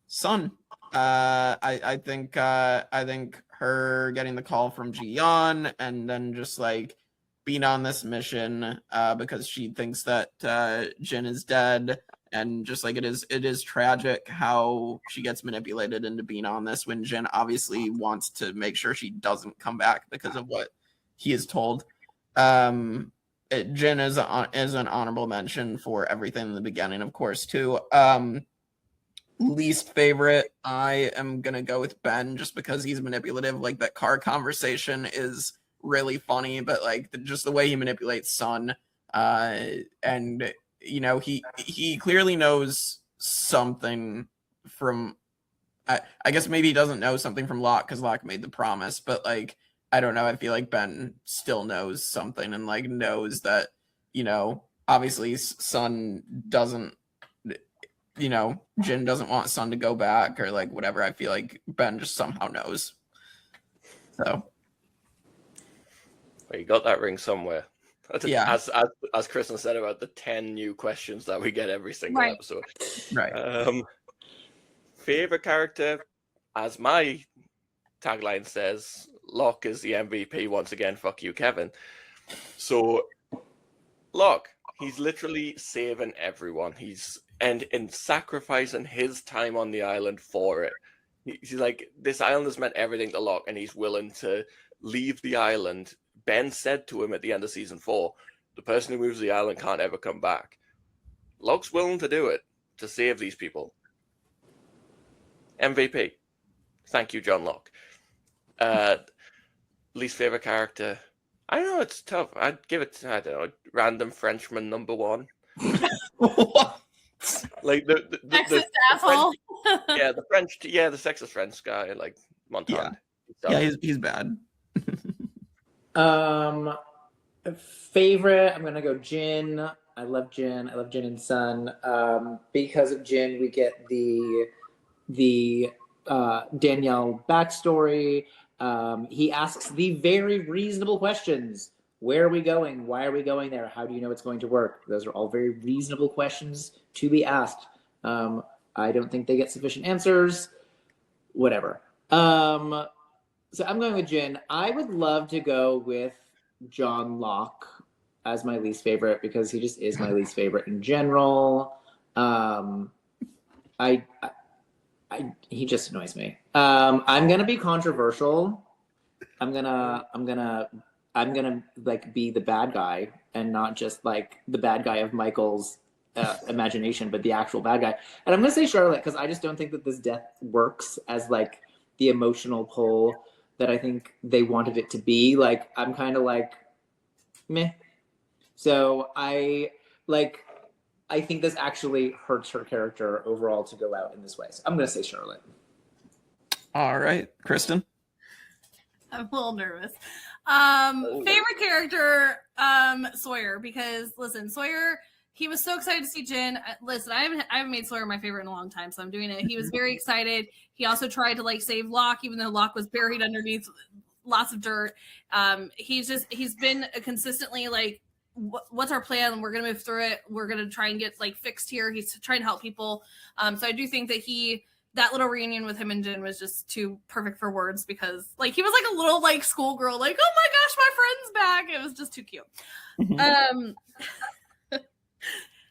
Sun. I think her getting the call from Ji-yeon and then just like being on this mission because she thinks that Jin is dead, and just like it is tragic how she gets manipulated into being on this when Jin obviously wants to make sure she doesn't come back because of what he is told. Jin is an honorable mention for everything in the beginning, of course, too. Least favorite, I am gonna go with Ben just because he's manipulative. Like, that car conversation is really funny, but like just the way he manipulates Sun, and you know, he clearly knows something from. I guess maybe he doesn't know something from Locke because Locke made the promise, but like I don't know. I feel like Ben still knows something and like knows that, you know, obviously Sun doesn't. You know, Jin doesn't want Sun to go back or like whatever. I feel like Ben just somehow knows. So, Well, you got that ring somewhere. Yeah. As Kristin said about the 10 new questions that we get every single Right. episode. right. Favorite character, as my tagline says, Locke is the MVP once again. Fuck you, Kevin. So, Locke, he's literally saving everyone. He's sacrificing his time on the island for it. He's like, this island has meant everything to Locke, and he's willing to leave the island. Ben said to him at the end of season 4, the person who moves the island can't ever come back. Locke's willing to do it to save these people. MVP. Thank you, John Locke. Least favorite character. I don't know, it's tough. I'd give it, I don't know, random Frenchman number 1. Like the Sexist asshole. the French, the sexist French guy, like Montan. Yeah, he's bad. Favorite, I'm gonna go Jin. I love Jin and Sun. Because of Jin, we get the Danielle backstory. He asks the very reasonable questions. Where are we going? Why are we going there? How do you know it's going to work? Those are all very reasonable questions to be asked. I don't think they get sufficient answers. Whatever. So I'm going with Jin. I would love to go with John Locke as my least favorite because he just is my least favorite in general. He just annoys me. I'm gonna be controversial. I'm gonna like be the bad guy and not just like the bad guy of Michael's imagination, but the actual bad guy. And I'm gonna say Charlotte because I just don't think that this death works as like the emotional pull that I think they wanted it to be. Like, I'm kind of like, meh. So I think this actually hurts her character overall to go out in this way. So I'm going to say Charlotte. All right, Kristin. I'm a little nervous. Favorite character, Sawyer, because listen, Sawyer, he was so excited to see Jin. Listen, I haven't made Sawyer my favorite in a long time, so I'm doing it. He was very excited. He also tried to like save Locke, even though Locke was buried underneath lots of dirt. He's been consistently like, what's our plan? We're gonna move through it. We're gonna try and get like fixed here. He's trying to help people. So I do think that that little reunion with him and Jin was just too perfect for words, because like he was like a little like schoolgirl, like, oh my gosh, my friend's back. It was just too cute.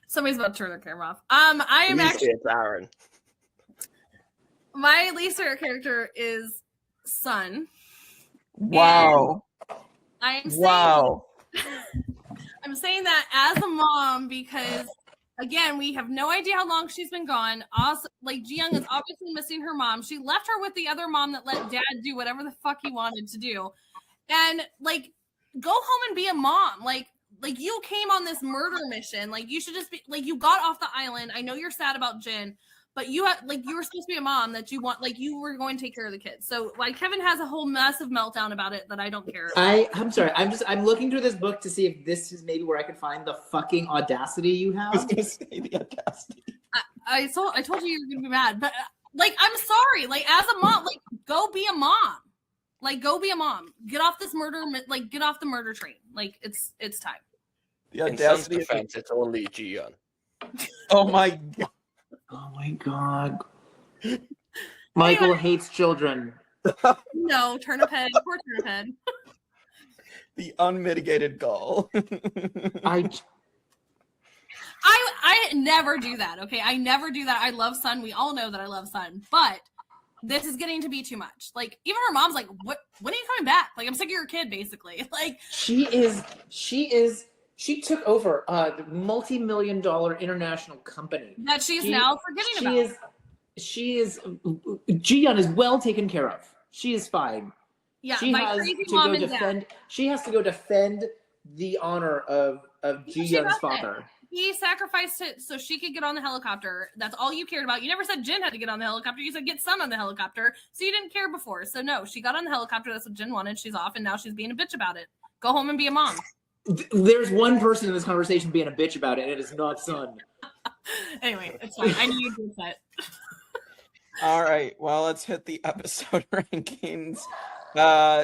Somebody's about to turn their camera off. I am actually it's Aaron. My least favorite character is Sun. Wow. I'm saying that as a mom because, again, we have no idea how long she's been gone. Also, like, Ji-young is obviously missing her mom. She left her with the other mom that let dad do whatever the fuck he wanted to do. And, like, go home and be a mom. Like you came on this murder mission. Like, you should just be, like, you got off the island. I know you're sad about Jin, but you were supposed to be a mom that you want, like, you were going to take care of the kids. So, like, Kevin has a whole massive meltdown about it that I don't care about. I'm sorry. I'm looking through this book to see if this is maybe where I could find the fucking audacity you have. I was gonna say the audacity. I told you you were gonna be mad, but like, I'm sorry. Like, as a mom, like, go be a mom. Like, go be a mom. Get off this murder. Like, get off the murder train. Like, it's time. The In Sun's audacity. defense, it's only Ji-young. Oh my god. Oh my god. Michael hates children. No, turnip head. Poor turnip head. The unmitigated gall. I never do that. Okay, I never do that. I love Sun. We all know that I love Sun, but this is getting to be too much. Like, even her mom's like, when are you coming back? Like, I'm sick of your kid, basically. Like, she took over the multi-million-dollar international company that she's now forgetting about. Ji-young is well taken care of. She is fine. Yeah, she my has crazy to mom go and defend. dad. She has to go defend the honor of Ji-young's father. He sacrificed it so she could get on the helicopter. That's all you cared about. You never said Jin had to get on the helicopter. You said get Sun on the helicopter. So you didn't care before. So no, she got on the helicopter. That's what Jin wanted. She's off, and now she's being a bitch about it. Go home and be a mom. There's one person in this conversation being a bitch about it, and it is not Sun. Anyway, it's fine. I knew you'd be upset. All right, well, let's hit the episode rankings.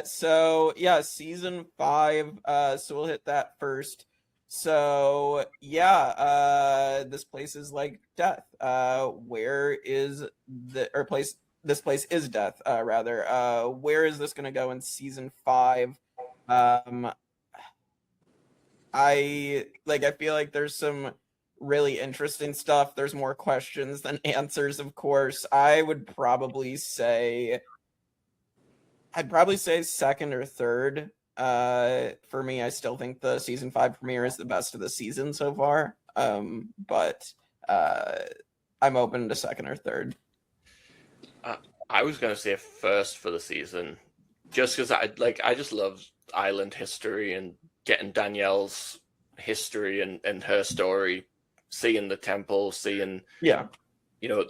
So yeah, season 5. So we'll hit that first. So yeah, this place is like death. Where is this place is death, rather. Where is this gonna go in season 5? I feel like there's some really interesting stuff. There's more questions than answers, of course. I'd probably say second or third. For me, I still think the season 5 premiere is the best of the season so far. But I'm open to second or third. I was gonna say first for the season, just because I just love island history and getting Danielle's history and her story, seeing the temple, seeing I don't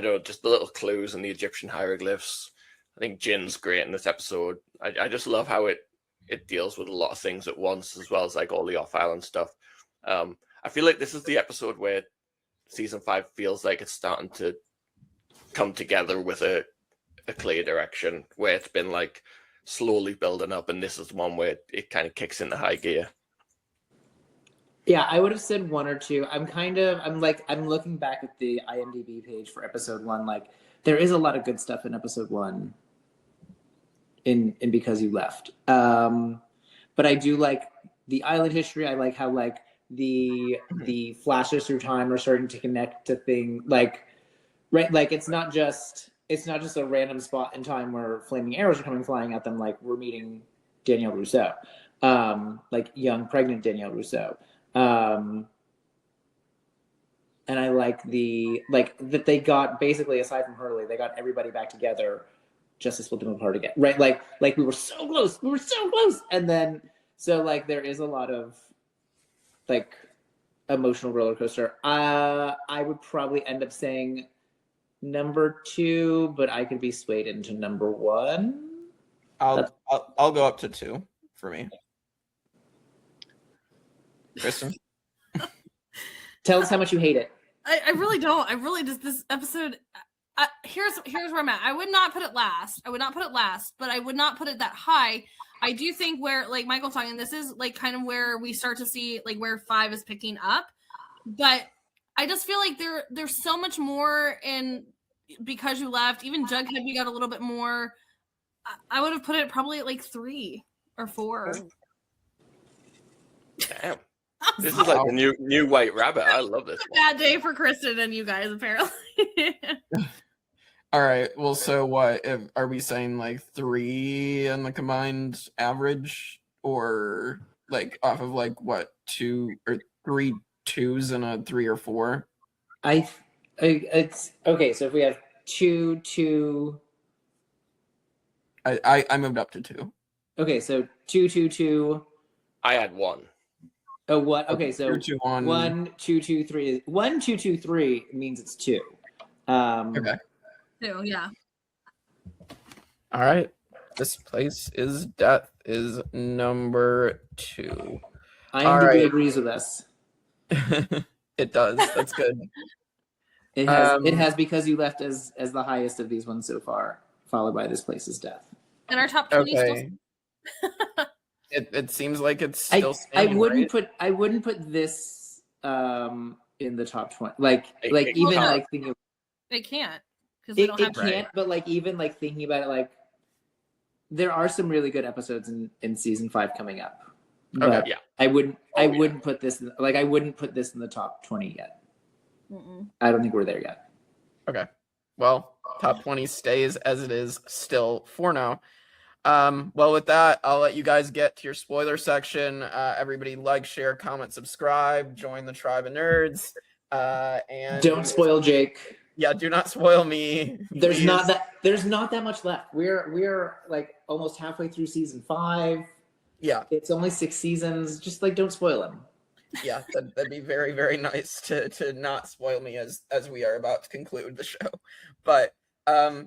know, just the little clues and the Egyptian hieroglyphs. I think Jin's great in this episode. I just love how it deals with a lot of things at once, as well as like all the off-island stuff. I feel like this is the episode where season 5 feels like it's starting to come together with a clear direction, where it's been like slowly building up, and this is the one where it kind of kicks into high gear. Yeah, I would have said 1 or 2. I'm looking back at the IMDb page for episode 1. Like, there is a lot of good stuff in episode 1 in Because You Left. But I do like the island history. I like how like the flashes through time are starting to connect to things like, right, like it's not just a random spot in time where flaming arrows are coming flying at them. Like, we're meeting Danielle Rousseau, like young pregnant Danielle Rousseau. And I like that they got, basically, aside from Hurley, they got everybody back together justice split them apart again, right? Like we were so close, and then so like there is a lot of like emotional roller coaster. I would probably end up saying number 2, but I could be swayed into number 1. I'll go up to 2 for me. Kristin? Tell us how much you hate it. I really don't. I really just this episode. Here's where I'm at. I would not put it last. But I would not put it that high. I do think where, like Michael's talking, this is like kind of where we start to see like where 5 is picking up. But I just feel like there's so much more in Because You Left. Even Jughead, we got a little bit more. I would have put it probably at like 3 or 4. Damn. This is like a new White Rabbit. I love this one. Bad day for Kristin and you guys, apparently. All right. Well, so what? Are we saying like 3 on the combined average, or like off of like what 2 or 3 2s and a 3 or 4? It's okay. So if we have 2. I moved up to 2. Okay, so 2. I had 1. Oh, what? Okay, so 2, 2, 1. 1, 2, 2, 3. 1, 2, 2, 3 means it's 2. Okay. 2, yeah. All right. This Place is Death is number 2. IMDb agrees with us. It does. That's good. It has Because You Left as the highest of these ones so far, followed by This Place is Death. And our top 20 Okay. It seems like it's still I wouldn't right? put this in the top 20. Like It even can't. like thinking It can't. Because we it don't have can't, Right. but like even like thinking about it, like there are some really good episodes in season 5 coming up. Okay. But Yeah. I wouldn't put this in, like I wouldn't put this in the top 20 yet. Mm-mm. I don't think we're there yet. Okay. Well, top 20 stays as it is still for now. Well, with that, I'll let you guys get to your spoiler section. Everybody like, share, comment, subscribe, join the Tribe of Nerds. And Don't spoil Jake. Yeah, do not spoil me. There's please. not that much left. We're like almost halfway through season 5. Yeah, It's only 6 seasons. Just like don't spoil him. yeah, that'd be very, very nice to not spoil me as we are about to conclude the show. But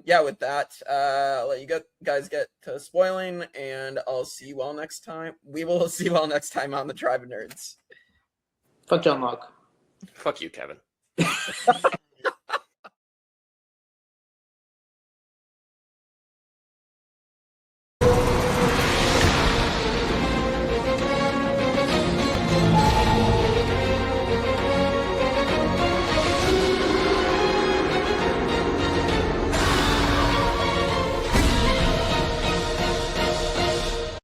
yeah, with that, I'll let you guys get to spoiling, and I'll see you all next time. We will see you all next time on the Tribe of Nerds. Fuck John Locke. Fuck you, Kevin.